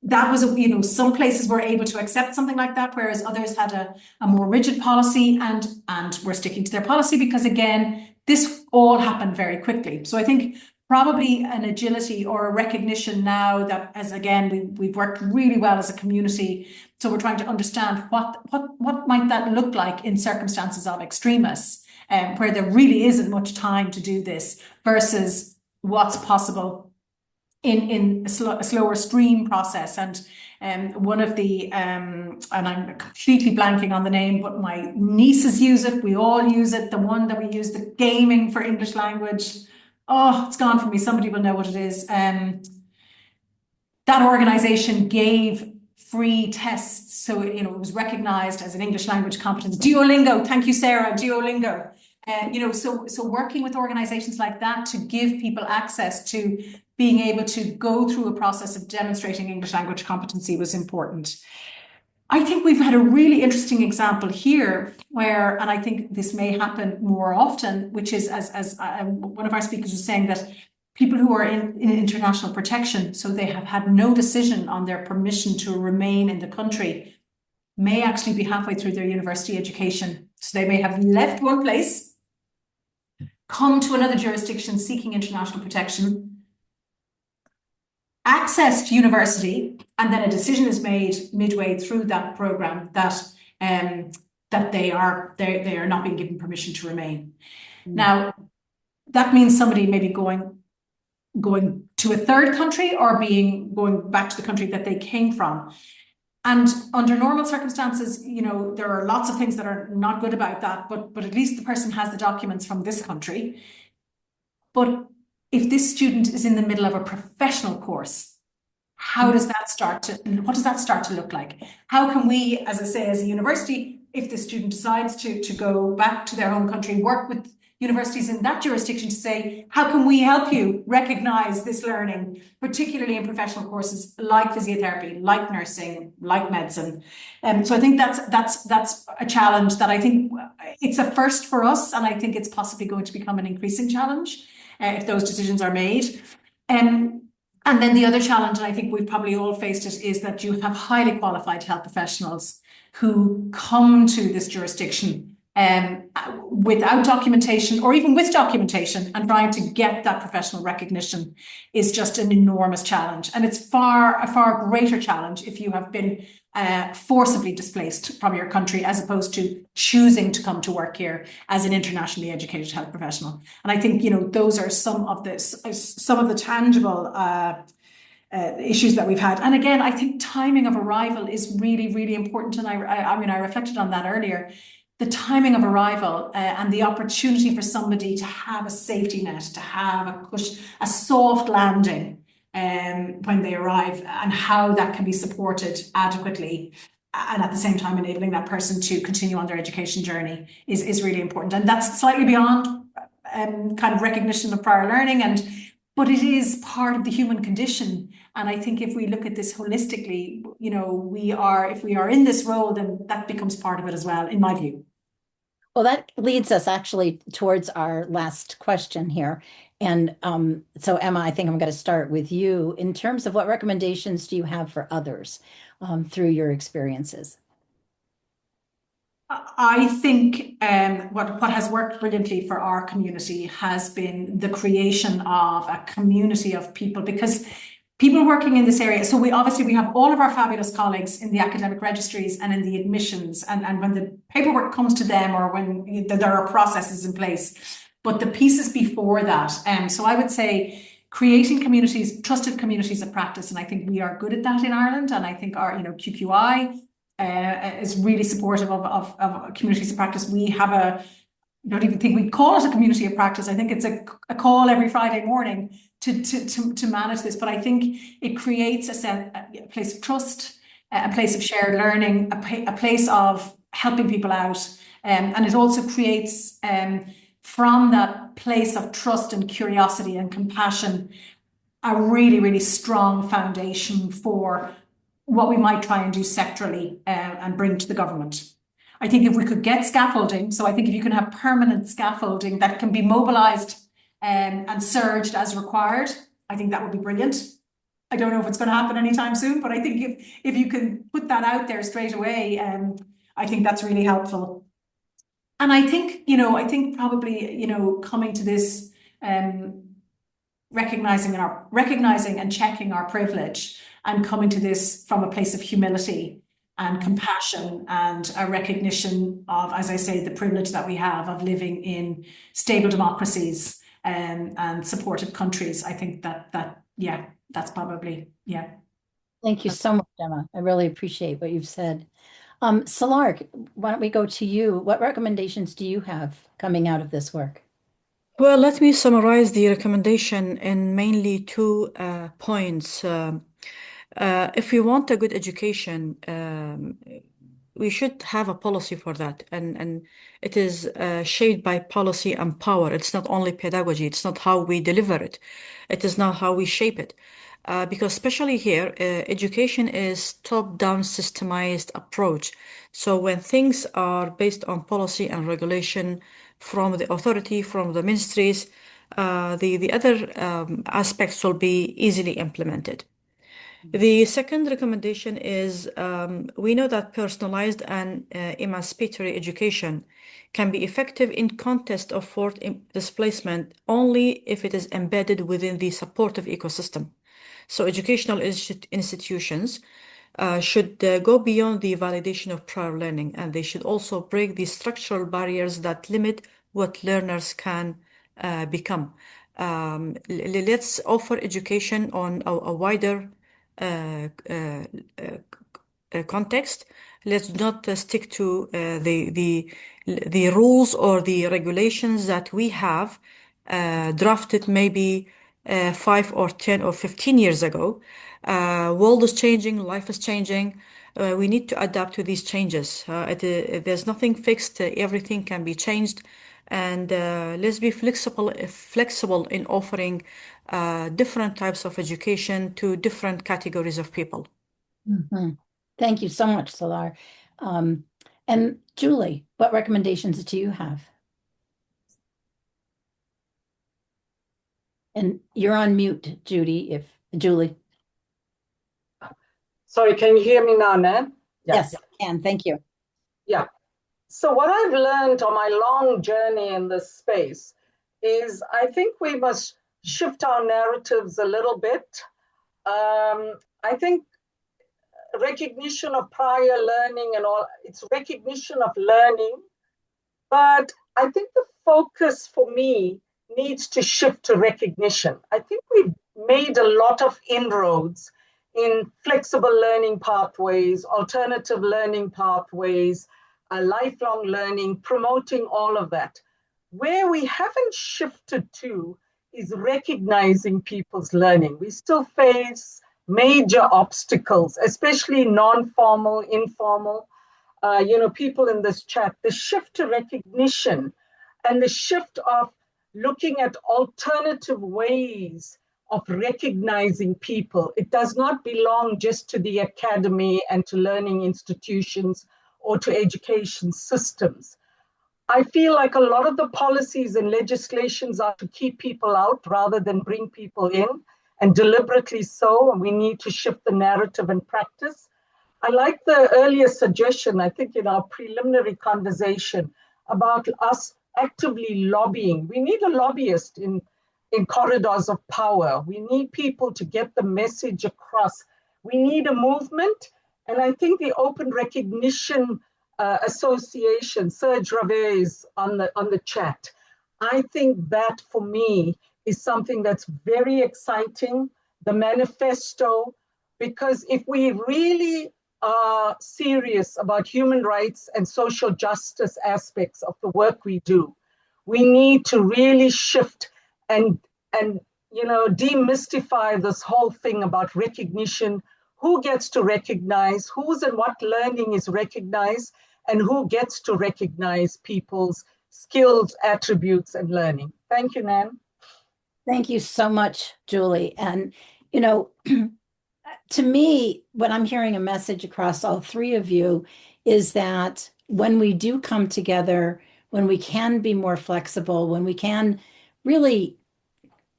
That was, you know, some places were able to accept something like that, whereas others had a more rigid policy and were sticking to their policy because, again, this all happened very quickly. So I think probably an agility or a recognition now that, as again, we've worked really well as a community. So we're trying to understand what might that look like in circumstances of extremis, where there really isn't much time to do this versus what's possible in a slower stream process. And one of the, and I'm completely blanking on the name, but my nieces use it, we all use it, the one that we use, the gaming for English language. Oh, it's gone from me. Somebody will know what it is. That organization gave free tests. So, you know, it was recognized as an English language competence. Duolingo. Thank you, Sarah. Duolingo. You know, so working with organizations like that to give people access to being able to go through a process of demonstrating English language competency was important. I think we've had a really interesting example here where, and I think this may happen more often, which is as one of our speakers was saying, that people who are in international protection, so they have had no decision on their permission to remain in the country, may actually be halfway through their university education. So they may have left one place, come to another jurisdiction seeking international protection, accessed university, and then a decision is made midway through that program that they are not being given permission to remain. Now, that means somebody may be going to a third country or going back to the country that they came from. And under normal circumstances, you know, there are lots of things that are not good about that, but at least the person has the documents from this country. But if this student is in the middle of a professional course, what does that start to look like? How can we, as I say, as a university, if the student decides to go back to their home country, work with universities in that jurisdiction to say, how can we help you recognize this learning, particularly in professional courses like physiotherapy, like nursing, like medicine? So I think that's a challenge that I think it's a first for us, and I think it's possibly going to become an increasing challenge if those decisions are made. And then the other challenge, and I think we've probably all faced it, is that you have highly qualified health professionals who come to this jurisdiction without documentation, or even with documentation, and trying to get that professional recognition is just an enormous challenge. And it's a far greater challenge if you have been forcibly displaced from your country, as opposed to choosing to come to work here as an internationally educated health professional. And I think, you know, those are some of the tangible issues that we've had. And again, I think timing of arrival is really, really important. And I mean, I reflected on that earlier. The timing of arrival and the opportunity for somebody to have a safety net, to have a soft landing when they arrive, and how that can be supported adequately, and at the same time enabling that person to continue on their education journey is really important. And that's slightly beyond kind of recognition of prior learning, but it is part of the human condition. And I think if we look at this holistically, you know, if we are in this role, then that becomes part of it as well, in my view. Well, that leads us actually towards our last question here. And so, Emma, I think I'm going to start with you. In terms of what recommendations do you have for others through your experiences? I think what has worked brilliantly for our community has been the creation of a community of people, because people working in this area, so we have all of our fabulous colleagues in the academic registries and in the admissions, and when the paperwork comes to them, or when there are processes in place, but the pieces before that. So I would say creating communities, trusted communities of practice, and I think we are good at that in Ireland, and I think our QQI is really supportive of communities of practice. We have I don't even think we call it a community of practice. I think it's a call every Friday morning to manage this. But I think it creates a place of trust, a place of shared learning, a place of helping people out. And it also creates, from that place of trust and curiosity and compassion, a really, really strong foundation for what we might try and do sectorally and bring to the government. I think if we could get scaffolding, so I think if you can have permanent scaffolding that can be mobilised and surged as required, I think that would be brilliant. I don't know if it's going to happen anytime soon, but I think if you can put that out there straight away, I think that's really helpful. And I think, probably, coming to this, recognizing and checking our privilege, and coming to this from a place of humility and compassion and a recognition of, as I say, the privilege that we have of living in stable democracies and supportive countries. I think that's probably. Thank you so much, Emma. I really appreciate what you've said. Selar, why don't we go to you? What recommendations do you have coming out of this work? Well, let me summarize the recommendation in mainly 2 points. If we want a good education, we should have a policy for that, and it is shaped by policy and power. It's not only pedagogy. It's not how we deliver it. It is not how we shape it. Because especially here, education is top-down systemized approach. So when things are based on policy and regulation from the authority, from the ministries, the other aspects will be easily implemented. The second recommendation is we know that personalized and emancipatory education can be effective in context of forced displacement only if it is embedded within the supportive ecosystem. So educational institutions should go beyond the validation of prior learning, and they should also break the structural barriers that limit what learners can become. Let's offer education on a wider context. Let's not stick to the rules or the regulations that we have drafted maybe 5 or 10 or 15 years ago. World is changing, life is changing. We need to adapt to these changes. There's nothing fixed. Everything can be changed. And let's be flexible in offering different types of education to different categories of people. Mm-hmm. Thank you so much, Selar. And Julie, what recommendations do you have? And you're on mute, Julie. Sorry, can you hear me now, Nan? Yes, I can. Thank you. Yeah. So what I've learned on my long journey in this space is I think we must shift our narratives a little bit. I think recognition of prior learning and all, it's recognition of learning, but I think the focus for me needs to shift to recognition. I think we've made a lot of inroads in flexible learning pathways, alternative learning pathways, lifelong learning, promoting all of that. Where we haven't shifted to is recognizing people's learning. We still face major obstacles, especially non-formal, informal, people in this chat. The shift to recognition and the shift of looking at alternative ways of recognizing people. It does not belong just to the academy and to learning institutions or to education systems. I feel like a lot of the policies and legislations are to keep people out rather than bring people in, and deliberately so, and we need to shift the narrative and practice. I like the earlier suggestion, I think in our preliminary conversation, about us actively lobbying. We need a lobbyist in corridors of power. We need people to get the message across. We need a movement. And I think the Open Recognition Association, Serge Rave is on the chat. I think that for me is something that's very exciting. The manifesto, because if we really are serious about human rights and social justice aspects of the work we do, we need to really shift and demystify this whole thing about recognition. Who gets to recognize, who's and what learning is recognized, and who gets to recognize people's skills, attributes, and learning. Thank you, Nan. Thank you so much, Julie. And, to me, what I'm hearing a message across all three of you is that when we do come together, when we can be more flexible, when we can really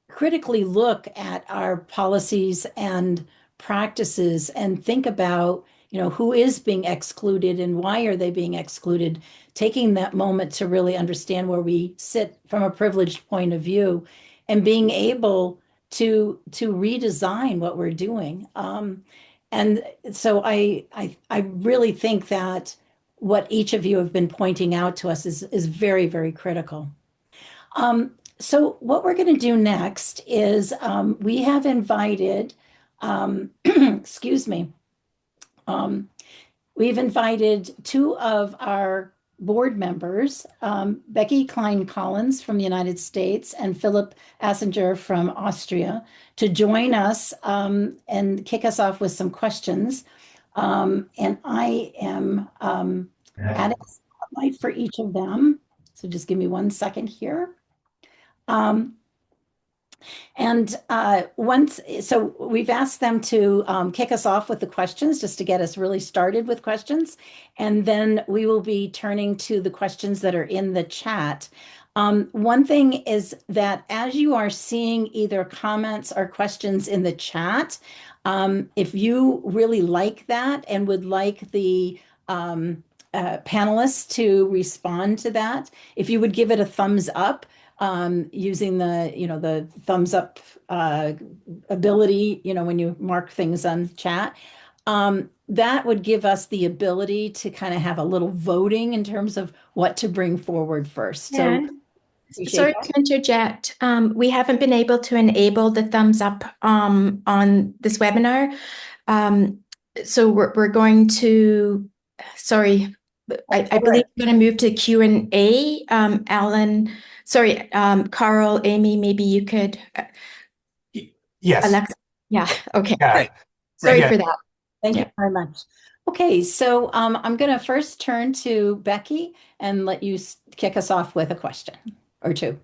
critically look at our policies and practices and think about, who is being excluded and why are they being excluded, taking that moment to really understand where we sit from a privileged point of view and being able to redesign what we're doing. And so I really think that what each of you have been pointing out to us is very, very critical. So what we're going to do next is we have invited, excuse me, we've invited two of our board members, Becky Klein-Collins from the United States and Philip Assinger from Austria, to join us and kick us off with some questions. And I am adding a spotlight for each of them. So just give me 1 second here. So we've asked them to kick us off with the questions just to get us really started with questions. And then we will be turning to the questions that are in the chat. One thing is that as you are seeing either comments or questions in the chat, if you really like that and would like the panelists to respond to that, if you would give it a thumbs up, using the thumbs up ability, when you mark things on chat, that would give us the ability to kind of have a little voting in terms of what to bring forward first. Yeah. So sorry to interject. We haven't been able to enable the thumbs up on this webinar. So we're going to, sorry, I believe we're going to move to Q&A. Alan, sorry, Carl, Amy, maybe you could. Yes. Alexa. Yeah. Okay. Yeah. Sorry for that. Thank you very much. Okay, so I'm going to first turn to Becky and let you kick us off with a question or two.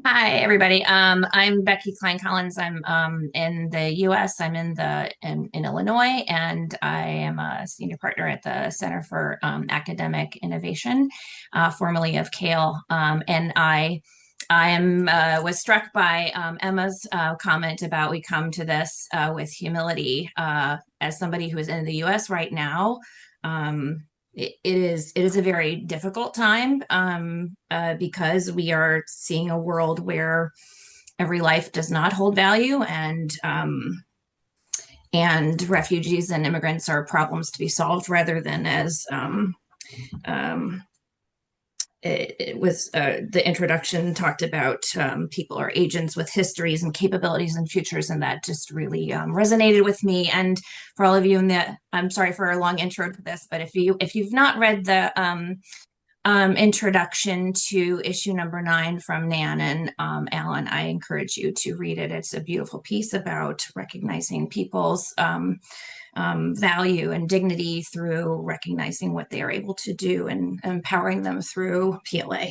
Hi, everybody. I'm Becky Klein-Collins. I'm in the U.S. I'm in Illinois, and I am a senior partner at the Center for Academic Innovation, formerly of CALE. And I was struck by Emma's comment about we come to this with humility. As somebody who is in the U.S. right now, it is a very difficult time because we are seeing a world where every life does not hold value, and refugees and immigrants are problems to be solved rather than as it was the introduction talked about people are agents with histories and capabilities and futures, and that just really resonated with me. And for all of you I'm sorry for a long intro to this, but if you've not read the introduction to issue number 9 from Nan and Alan, I encourage you to read it. It's a beautiful piece about recognizing people's value and dignity through recognizing what they are able to do and empowering them through PLA.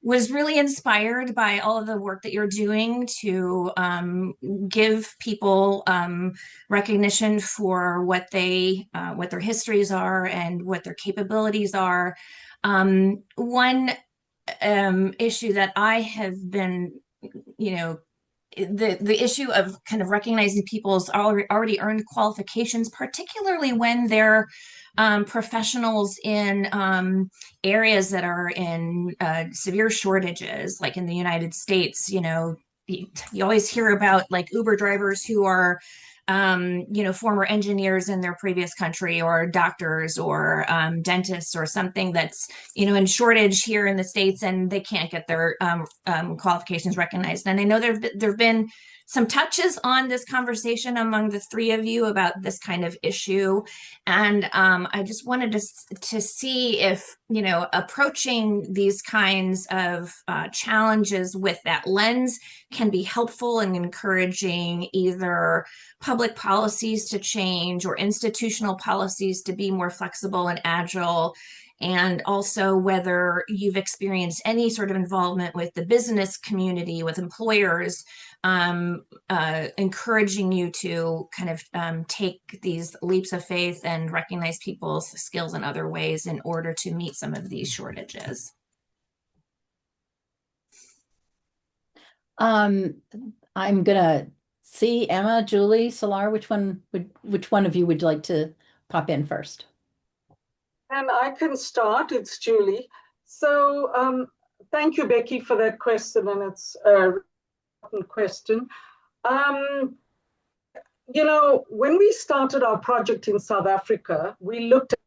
Was really inspired by all of the work that you're doing to give people recognition for what their histories are and what their capabilities are. One issue that I have been, the issue of kind of recognizing people's already earned qualifications, particularly when they're professionals in areas that are in severe shortages, like in the United States. You always hear about like Uber drivers who are former engineers in their previous country, or doctors, or dentists, or something that's in shortage here in the States, and they can't get their qualifications recognized. And I know there've been some touches on this conversation among the three of you about this kind of issue, and I just wanted to see if approaching these kinds of challenges with that lens can be helpful in encouraging either public policies to change or institutional policies to be more flexible and agile, and also whether you've experienced any sort of involvement with the business community, with employers, encouraging you to kind of take these leaps of faith and recognize people's skills in other ways in order to meet some of these shortages. I'm gonna see Emma, Julie, Selar, which one of you would like to pop in first? And I can start. It's Julie. So thank you, Becky, for that question, and it's a important question. When we started our project in South Africa, we looked at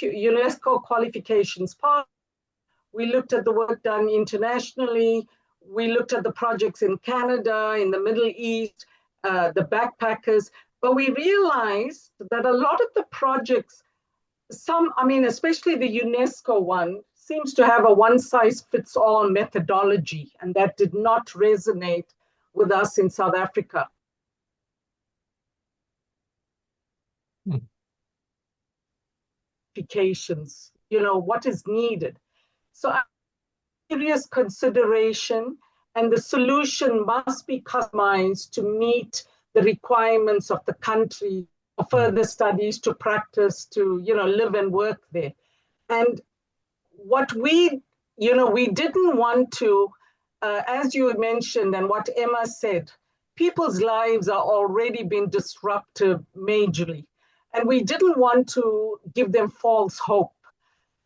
UNESCO qualifications part. We looked at the work done internationally. We looked at the projects in Canada, in the Middle East, the backpackers, but we realized that a lot of the projects, especially the UNESCO one, seems to have a one-size-fits-all methodology, and that did not resonate with us in South Africa. What is needed. So serious consideration, and the solution must be customized to meet the requirements of the country, for further studies, to practice, to live and work there. And what we didn't want to, as you mentioned and what Emma said, people's lives are already being disrupted majorly, and we didn't want to give them false hope,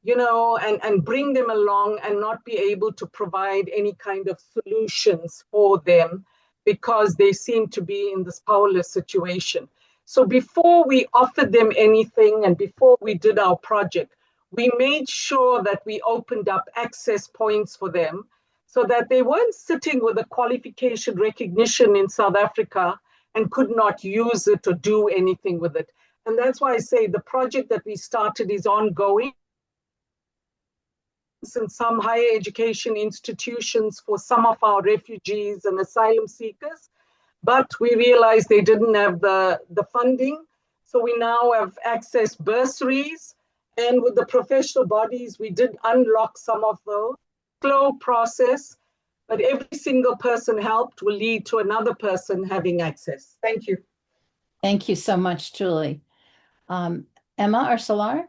and bring them along and not be able to provide any kind of solutions for them because they seem to be in this powerless situation. So before we offered them anything and before we did our project, we made sure that we opened up access points for them so that they weren't sitting with a qualification recognition in South Africa and could not use it or do anything with it. And that's why I say the project that we started is ongoing in some higher education institutions for some of our refugees and asylum seekers, but we realized they didn't have the funding. So we now have access bursaries, and with the professional bodies, we did unlock some of those. Slow process, but every single person helped will lead to another person having access. Thank you. Thank you so much, Julie. Emma or Selar?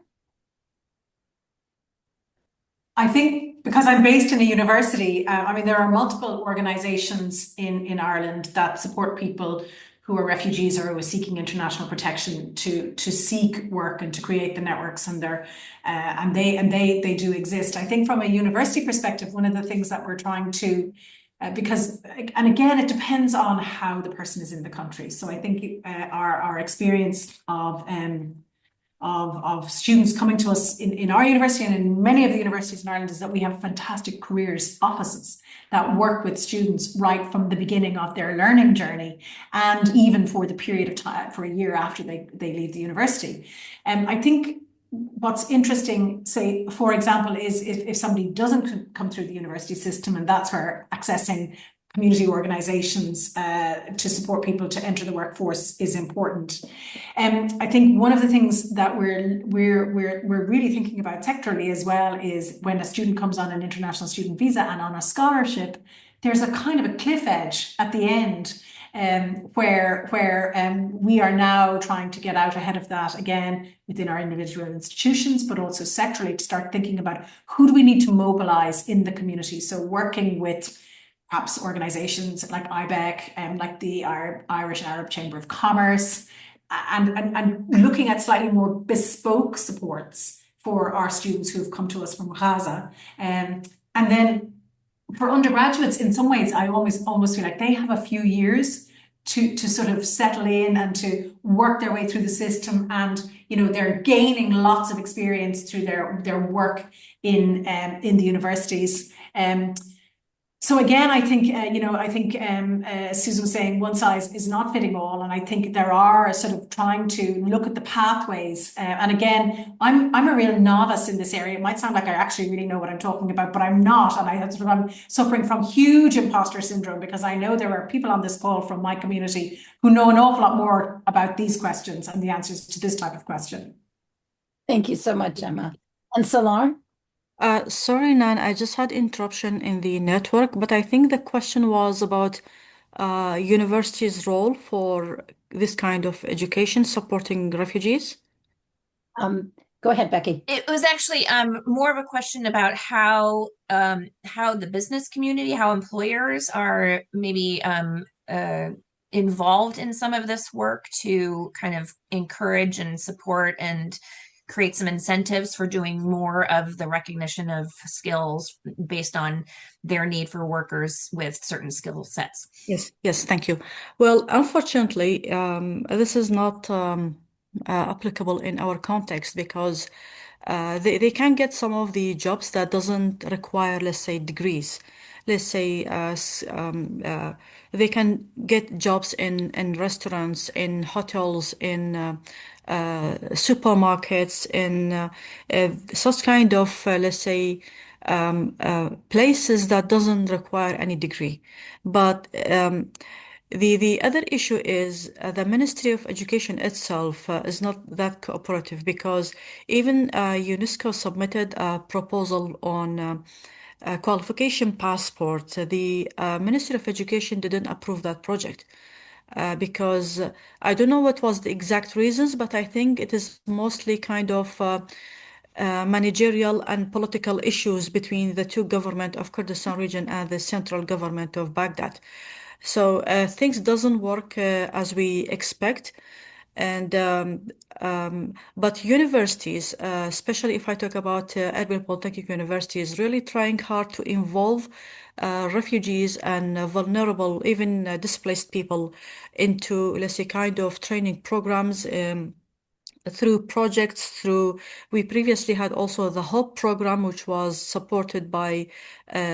I think because I'm based in a university, there are multiple organizations in Ireland that support people who are refugees or who are seeking international protection to seek work and to create the networks, and they do exist. I think from a university perspective, one of the things that we're trying to, and again, it depends on how the person is in the country. So I think our experience of students coming to us in our university and in many of the universities in Ireland is that we have fantastic careers offices that work with students right from the beginning of their learning journey, and even for the period of time, for a year after they leave the university. I think what's interesting, say, for example, is if somebody doesn't come through the university system, and that's where accessing community organizations to support people to enter the workforce is important. I think one of the things that we're really thinking about sectorally as well is when a student comes on an international student visa and on a scholarship, there's a kind of a cliff edge at the end where we are now trying to get out ahead of that again within our individual institutions, but also sectorally to start thinking about who do we need to mobilize in the community. So working with perhaps organizations like IBEC, like the Irish Arab Chamber of Commerce, and looking at slightly more bespoke supports for our students who've come to us from Gaza. And then for undergraduates, in some ways, I almost feel like they have a few years to sort of settle in and to work their way through the system, and they're gaining lots of experience through their work in the universities. So again, I think Susan was saying one size is not fitting all, and I think there are sort of trying to look at the pathways. And again, I'm a real novice in this area. It might sound like I actually really know what I'm talking about, but I'm not, and I'm suffering from huge imposter syndrome, because I know there are people on this call from my community who know an awful lot more about these questions and the answers to this type of question. Thank you so much, Emma. And Selar? Sorry, Nan, I just had interruption in the network, but I think the question was about university's role for this kind of education supporting refugees. Go ahead, Becky. It was actually more of a question about how the business community, how employers are maybe involved in some of this work to kind of encourage and support and create some incentives for doing more of the recognition of skills based on their need for workers with certain skill sets. Yes, thank you. Well, unfortunately, this is not applicable in our context, because they can get some of the jobs that doesn't require, let's say, degrees. Let's say they can get jobs in restaurants, in hotels, in supermarkets, in such kind of, let's say, places that doesn't require any degree. But the other issue is the Ministry of Education itself is not that cooperative, because even UNESCO submitted a proposal on qualification passport. The Ministry of Education didn't approve that project because I don't know what was the exact reasons, but I think it is mostly kind of managerial and political issues between the two government of Kurdistan region and the central government of Baghdad. So things doesn't work as we expect. And but universities, especially if I talk about Erbil Polytechnic University, is really trying hard to involve refugees and vulnerable, even displaced people into, let's say, kind of training programs. Through projects, we previously had also the HOPE program, which was supported by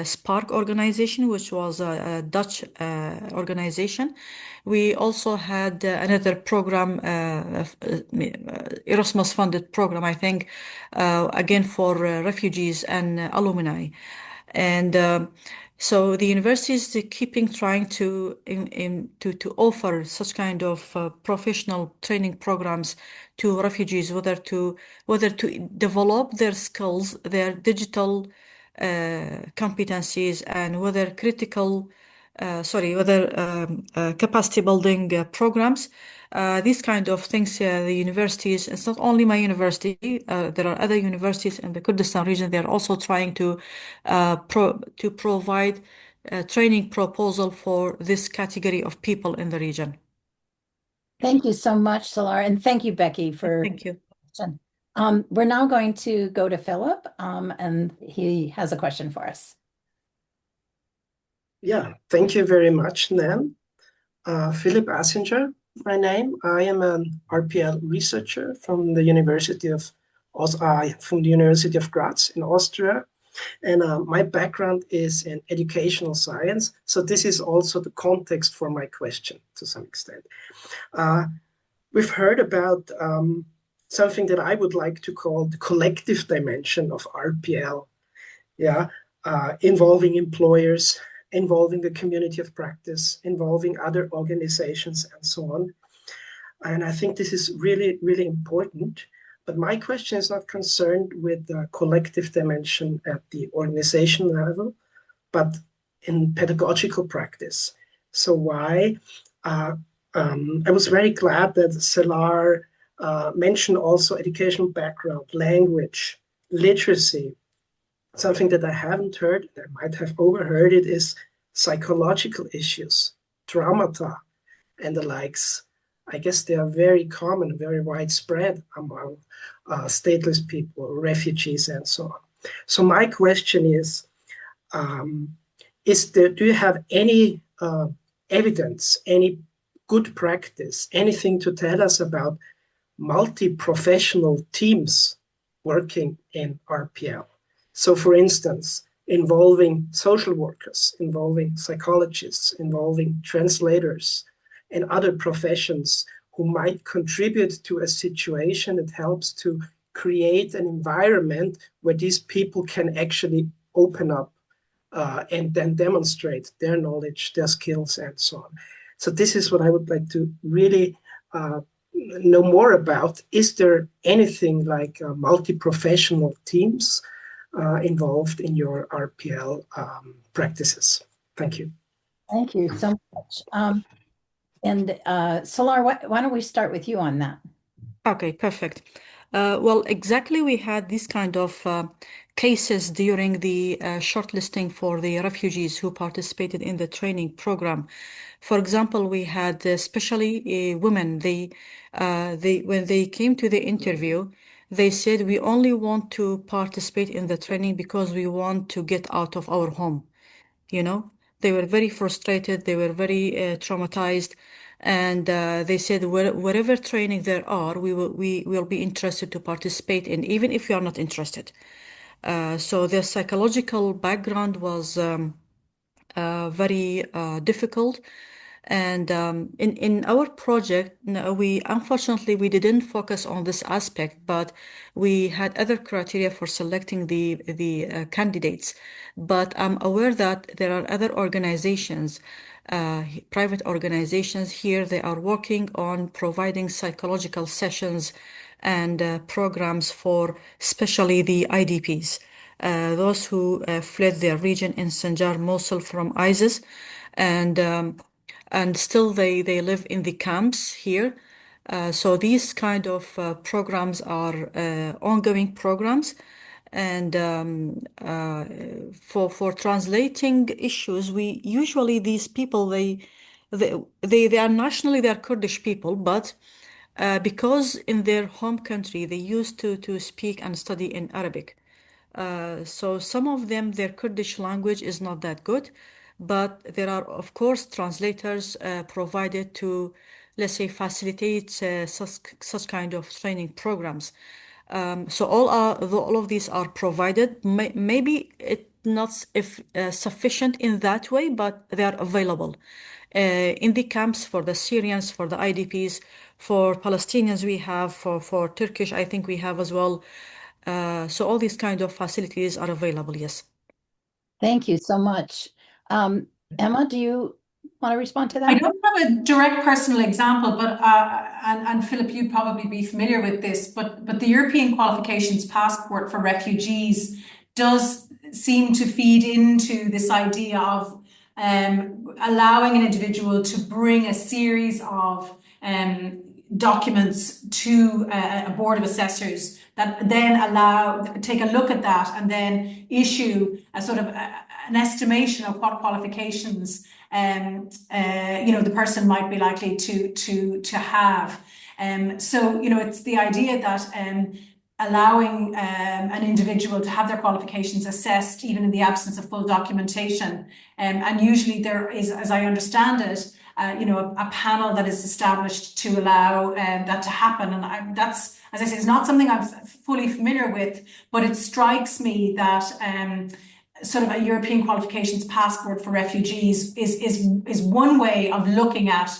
Spark organization, which was a Dutch organization. We also had another program, Erasmus funded program, I think, again for refugees and alumni. And so the university is keeping trying to offer such kind of professional training programs to refugees, whether to develop their skills, their digital competencies, and whether capacity building programs. These kind of things, the universities, it's not only my university, there are other universities in the Kurdistan region. They're also trying to provide a training proposal for this category of people in the region. Thank you so much, Selar, and thank you, Becky, for Thank you. We're now going to go to Philip, and he has a question for us. Yeah, thank you very much, Nan. Philip Assinger, my name. I am an RPL researcher from the University of Graz in Austria, and my background is in educational science. So this is also the context for my question to some extent. We've heard about something that I would like to call the collective dimension of RPL, involving employers, involving the community of practice, involving other organizations, and so on. And I think this is really, really important. But my question is not concerned with the collective dimension at the organization level, but in pedagogical practice. So why? I was very glad that Selar mentioned also educational background, language, literacy. Something that I haven't heard, I might have overheard it, is psychological issues, traumata, and the likes. I guess they are very common, very widespread among stateless people, refugees, and so on. So my question is do you have any evidence, any good practice, anything to tell us about multi-professional teams working in RPL? So for instance, involving social workers, involving psychologists, involving translators, and other professions who might contribute to a situation that helps to create an environment where these people can actually open up and then demonstrate their knowledge, their skills, and so on. So this is what I would like to really know more about. Is there anything like multi-professional teams involved in your RPL practices? Thank you. Thank you so much. Selar, why don't we start with you on that? Okay, perfect. Well, exactly, we had this kind of cases during the shortlisting for the refugees who participated in the training program. For example, we had especially women. When they came to the interview, they said, we only want to participate in the training because we want to get out of our home. You know, they were very frustrated. They were very traumatized. And they said, whatever training there are, we will be interested to participate in, even if you are not interested. So their psychological background was very difficult. And in our project, unfortunately we didn't focus on this aspect, but we had other criteria for selecting the candidates. But I'm aware that there are other organizations, private organizations here. They are working on providing psychological sessions and programs for especially the IDPs. Those who fled their region in Sinjar, Mosul from ISIS, and still they live in the camps here. So these kind of programs are ongoing programs. And for translating issues, we usually, these people, they are nationally, they are Kurdish people, but because in their home country they used to speak and study in Arabic. So some of them, their Kurdish language is not that good, but there are, of course, translators provided to, let's say, facilitate such kind of training programs. So all of these are provided. Maybe it not sufficient in that way, but they are available in the camps for the Syrians, for the IDPs, for Palestinians. We have for Turkish, I think we have as well. So all these kind of facilities are available. Yes. Thank you so much. Emma, do you want to respond to that? I don't have a direct personal example, but and Philip, you'd probably be familiar with this, but the European Qualifications Passport for Refugees does seem to feed into this idea of allowing an individual to bring a series of documents to a board of assessors that then take a look at that and then issue a sort of an estimation of what qualifications the person might be likely to have. So it's the idea that allowing an individual to have their qualifications assessed even in the absence of full documentation, and usually there is, as I understand it, a panel that is established to allow that to happen. And that's, as I say, it's not something I'm fully familiar with, but it strikes me that sort of a European Qualifications Passport for Refugees is one way of looking at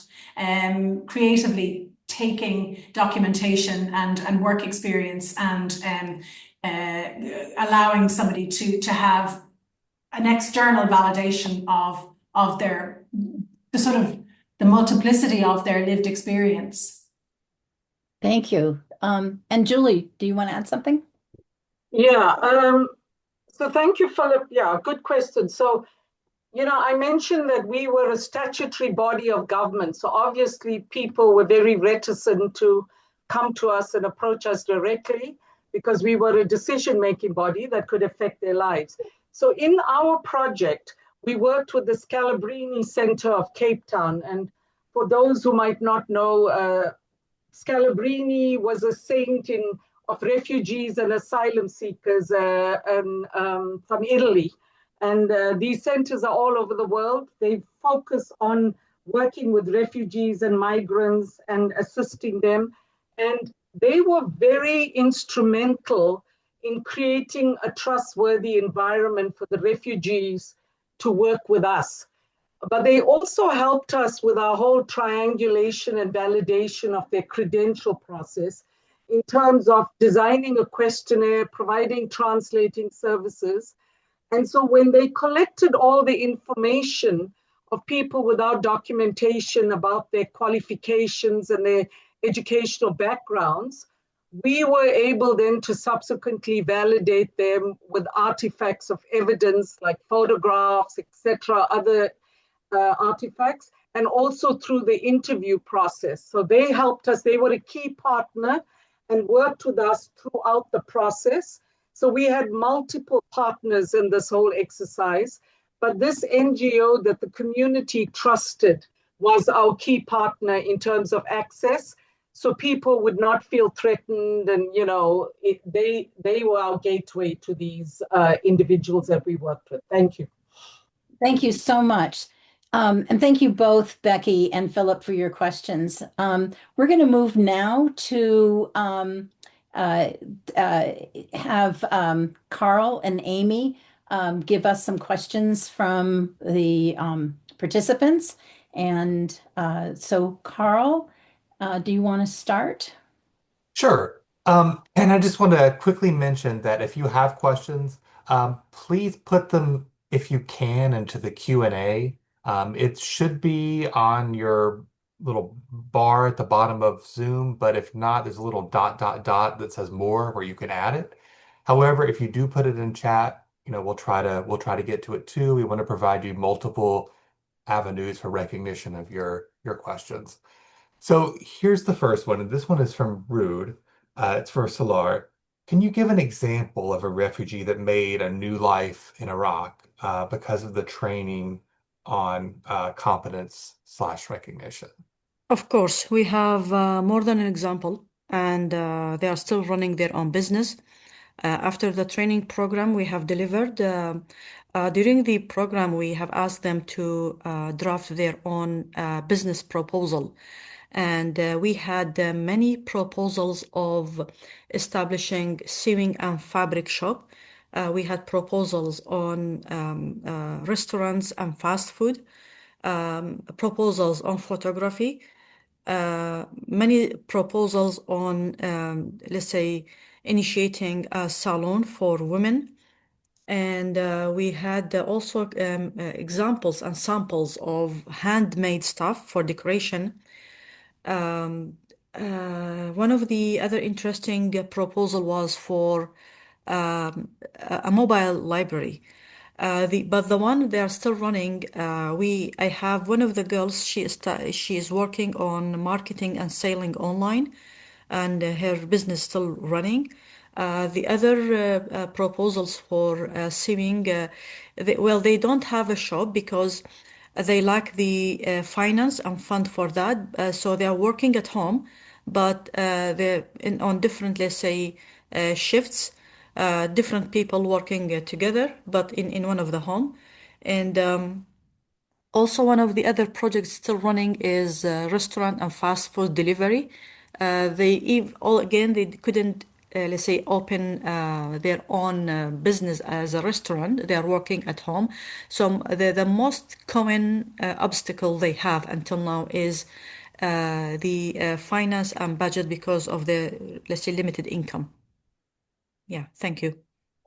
creatively taking documentation and work experience and allowing somebody to have an external validation of their the multiplicity of their lived experience. Thank you. And Julie, do you want to add something? Yeah. So thank you, Philip. Yeah, good question. So, I mentioned that we were a statutory body of government. So obviously people were very reticent to come to us and approach us directly because we were a decision-making body that could affect their lives. So in our project, we worked with the Scalabrini Center of Cape Town. And for those who might not know, Scalabrini was a saint of refugees and asylum seekers from Italy. And these centers are all over the world. They focus on working with refugees and migrants and assisting them. And they were very instrumental in creating a trustworthy environment for the refugees to work with us. But they also helped us with our whole triangulation and validation of their credential process in terms of designing a questionnaire, providing translating services. And so when they collected all the information of people without documentation about their qualifications and their educational backgrounds, we were able then to subsequently validate them with artifacts of evidence like photographs, etc., other artifacts, and also through the interview process. So they helped us, they were a key partner and worked with us throughout the process. So we had multiple partners in this whole exercise, but this NGO that the community trusted was our key partner in terms of access. So people would not feel threatened, and they were our gateway to these individuals that we worked with. Thank you. Thank you so much. And thank you both, Becky and Philip, for your questions. We're going to move now to have Carl and Amy give us some questions from the participants. And so, Carl, do you want to start? Sure. And I just want to quickly mention that if you have questions, please put them, if you can, into the Q&A. It should be on your little bar at the bottom of Zoom, but if not, there's a little ... that says more where you can add it. However, if you do put it in chat, we'll try to get to it too. We want to provide you multiple avenues for recognition of your questions. So here's the first one, and this one is from Rude. It's for Selar. Can you give an example of a refugee that made a new life in Iraq because of the training on competence/recognition? Of course, we have more than an example, and they are still running their own business. After the training program we have delivered, during the program, we have asked them to draft their own business proposal. And we had many proposals of establishing sewing and fabric shop. We had proposals on restaurants and fast food, proposals on photography, many proposals on, let's say, initiating a salon for women. And we had also examples and samples of handmade stuff for decoration. One of the other interesting proposal was for a mobile library. But the one they are still running, I have one of the girls, she is working on marketing and selling online, and her business still running. The other proposals for sewing, they don't have a shop because they lack the finance and fund for that. So they are working at home, but they're on different, let's say, shifts, different people working together, but in one of the home. And also one of the other projects still running is restaurant and fast food delivery. They couldn't, let's say, open their own business as a restaurant. They are working at home. So the most common obstacle they have until now is the finance and budget because of the, let's say, limited income. Yeah, thank you.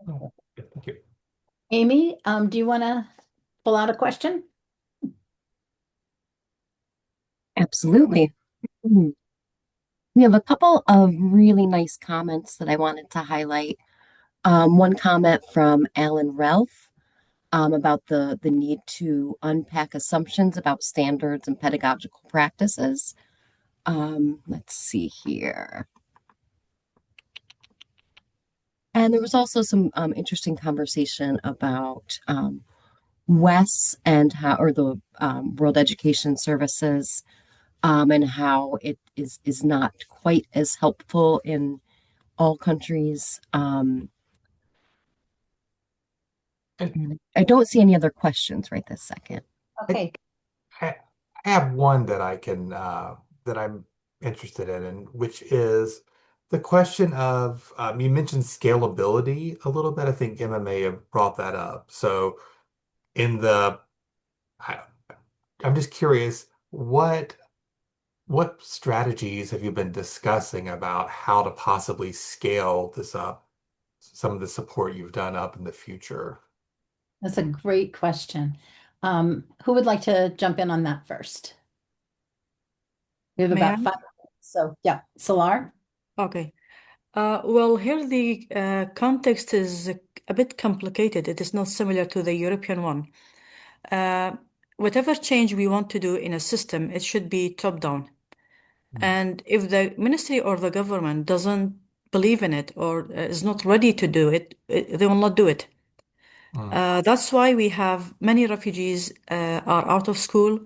Oh, thank you. Amy, do you want to pull out a question? Absolutely. We have a couple of really nice comments that I wanted to highlight. One comment from Alan Ralph about the need to unpack assumptions about standards and pedagogical practices. Let's see here. And there was also some interesting conversation about WES and how, or the World Education Services, and how it is not quite as helpful in all countries. And I don't see any other questions right this second. Okay. I have one that I can that I'm interested in, which is the question of you mentioned scalability a little bit. I think Emma may have brought that up. So in the I, I'm just curious, what strategies have you been discussing about how to possibly scale this up, some of the support you've done up in the future? That's a great question. Who would like to jump in on that first? We have May I? about 5 minutes. So yeah, Selar. Okay. Well, here the context is a bit complicated. It is not similar to the European one. Whatever change we want to do in a system, it should be top down. And if the ministry or the government doesn't believe in it or is not ready to do it, they will not do it. That's why we have many refugees are out of school.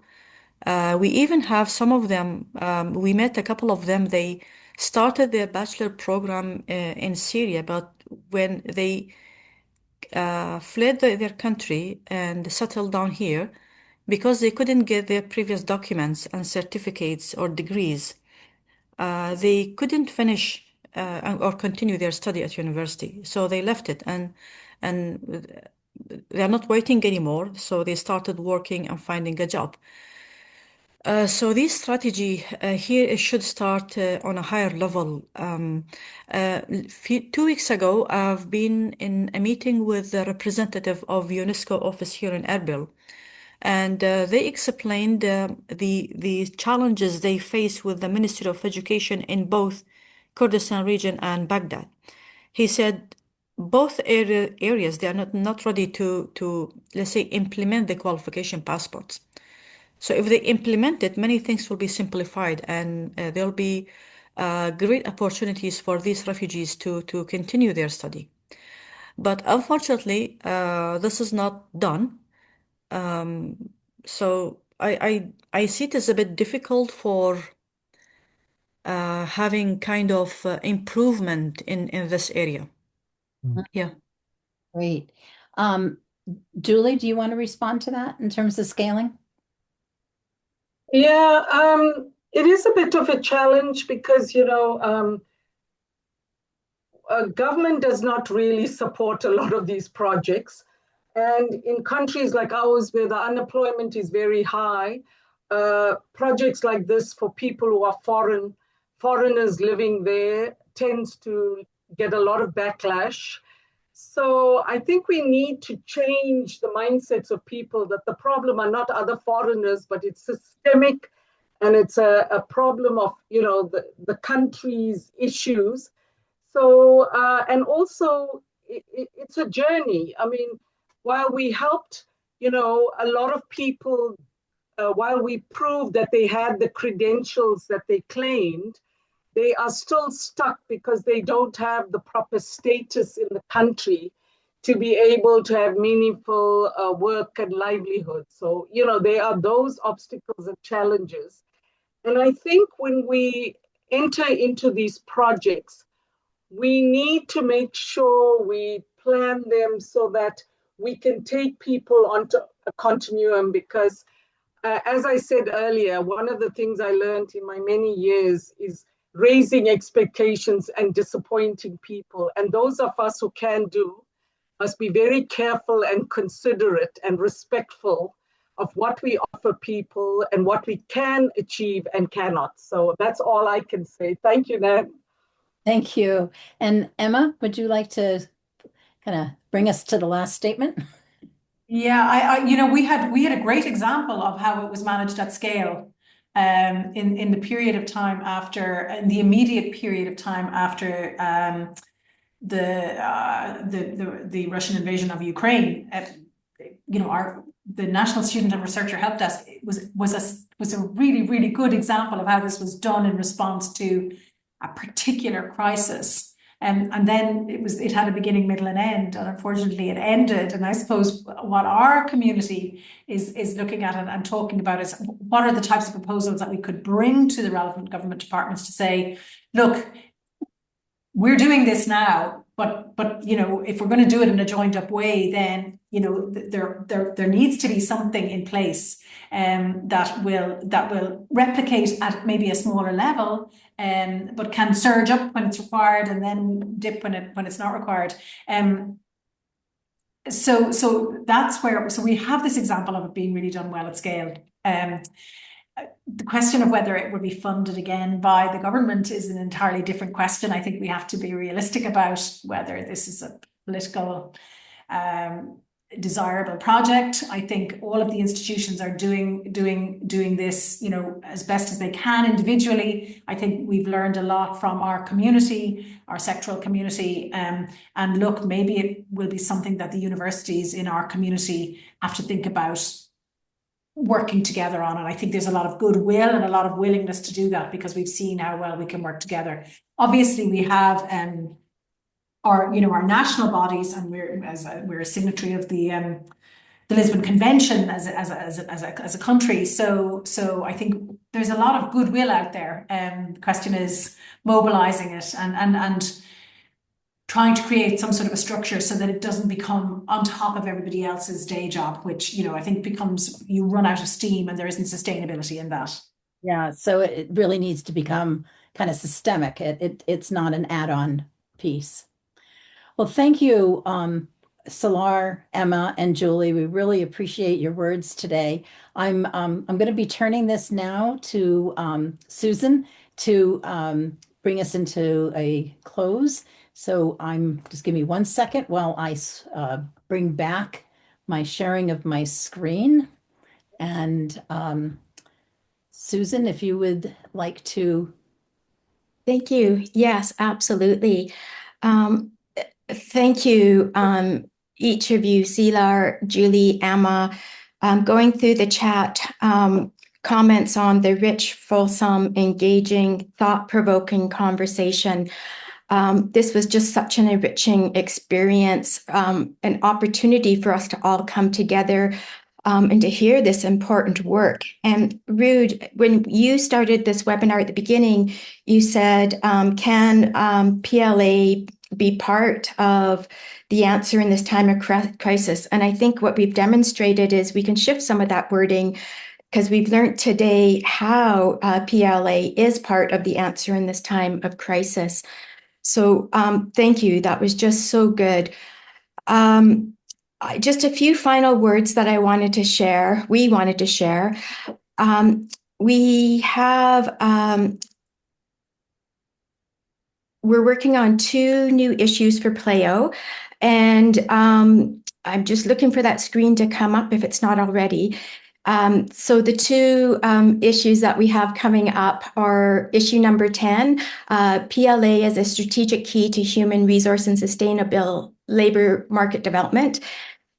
We even have some of them, we met a couple of them, they started their bachelor program in Syria, but when they fled their country and settled down here, because they couldn't get their previous documents and certificates or degrees, they couldn't finish or continue their study at university. So they left it and they are not waiting anymore. So they started working and finding a job. So this strategy here it should start on a higher level. 2 weeks ago, I've been in a meeting with the representative of UNESCO office here in Erbil, and they explained the challenges they face with the Ministry of Education in both Kurdistan region and Baghdad. He said both areas they are not ready to let's say implement the qualification passports. So if they implement it, many things will be simplified, and there'll be great opportunities for these refugees to continue their study. But unfortunately, this is not done. So I see it as a bit difficult for having kind of improvement in this area. Yeah. Great. Julie, do you want to respond to that in terms of scaling? Yeah, it is a bit of a challenge because, government does not really support a lot of these projects. And in countries like ours, where the unemployment is very high, projects like this for people who are foreigners living there tends to get a lot of backlash. So I think we need to change the mindsets of people that the problem are not other foreigners, but it's systemic, and it's a problem of the country's issues. So and also it's a journey. I mean, while we helped a lot of people, while we proved that they had the credentials that they claimed, they are still stuck because they don't have the proper status in the country to be able to have meaningful work and livelihood. So, there are those obstacles and challenges. And I think when we enter into these projects, we need to make sure we plan them so that we can take people onto a continuum, because as I said earlier, one of the things I learned in my many years is raising expectations and disappointing people. And those of us who can do must be very careful and considerate and respectful of what we offer people and what we can achieve and cannot. So that's all I can say. Thank you, Nan. Thank you. And Emma, would you like to kind of bring us to the last statement? Yeah, we had a great example of how it was managed at scale. In the period of time after, in the immediate period of time after the Russian invasion of Ukraine, the National Student and Researcher Help Desk was a really, really good example of how this was done in response to a particular crisis. And then it had a beginning, middle, and end, and unfortunately it ended. And I suppose what our community is looking at and talking about is what are the types of proposals that we could bring to the relevant government departments to say, look, we're doing this now, but if we're going to do it in a joined up way, then there needs to be something in place that will replicate at maybe a smaller level, but can surge up when it's required and then dip when it's not required. So that's where we have this example of it being really done well at scale. The question of whether it would be funded again by the government is an entirely different question. I think we have to be realistic about whether this is a political desirable project. I think all of the institutions are doing this, as best as they can individually. I think we've learned a lot from our community, our sectoral community, and look, maybe it will be something that the universities in our community have to think about working together on. And I think there's a lot of goodwill and a lot of willingness to do that, because we've seen how well we can work together. Obviously, we have our national bodies, and we're a signatory of the Lisbon Convention as a country. So I think there's a lot of goodwill out there. The question is mobilizing it and trying to create some sort of a structure so that it doesn't become on top of everybody else's day job, which, I think becomes, you run out of steam and there isn't sustainability in that. Yeah, so it really needs to become kind of systemic. It's not an add-on piece. Well, thank you, Selar, Emma, and Julie. We really appreciate your words today. I'm going to be turning this now to Susan to bring us into a close. So just give me 1 second while I bring back my sharing of my screen. And Susan, if you would like to. Thank you. Yes, absolutely. Thank you, each of you, Selar, Julie, Emma, going through the chat, comments on the rich, fulsome, engaging, thought-provoking conversation. This was just such an enriching experience, an opportunity for us to all come together and to hear this important work. And Ruud, when you started this webinar at the beginning, you said, can PLA be part of the answer in this time of crisis? And I think what we've demonstrated is we can shift some of that wording, because we've learned today how PLA is part of the answer in this time of crisis. So thank you. That was just so good. Just a few final words that we wanted to share. We're working on 2 new issues for PLAIO, and I'm just looking for that screen to come up if it's not already. So the 2 issues that we have coming up are issue number 10, PLA as a strategic key to human resource and sustainable labor market development.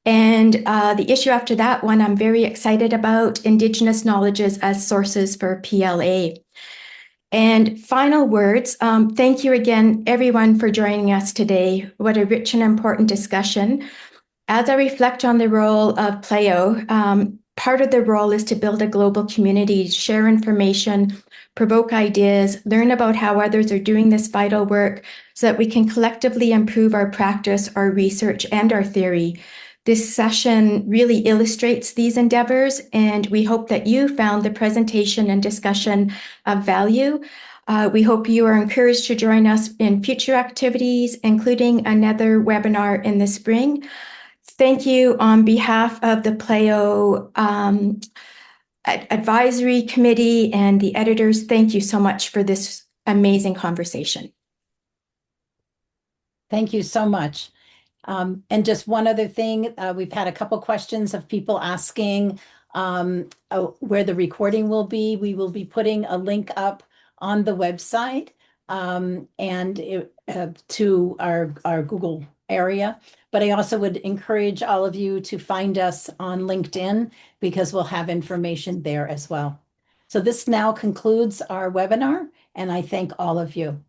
And the issue after that one I'm very excited about, Indigenous knowledges as sources for PLA. And final words, thank you again, everyone, for joining us today. What a rich and important discussion. As I reflect on the role of PLAIO, part of the role is to build a global community, share information, provoke ideas, learn about how others are doing this vital work so that we can collectively improve our practice, our research, and our theory. This session really illustrates these endeavors, and we hope that you found the presentation and discussion of value. We hope you are encouraged to join us in future activities, including another webinar in the spring. Thank you on behalf of the PLAIO Advisory Committee and the editors. Thank you so much for this amazing conversation. Thank you so much. And just one other thing, we've had a couple questions of people asking where the recording will be. We will be putting a link up on the website to our Google area. But I also would encourage all of you to find us on LinkedIn, because we'll have information there as well. So this now concludes our webinar, and I thank all of you.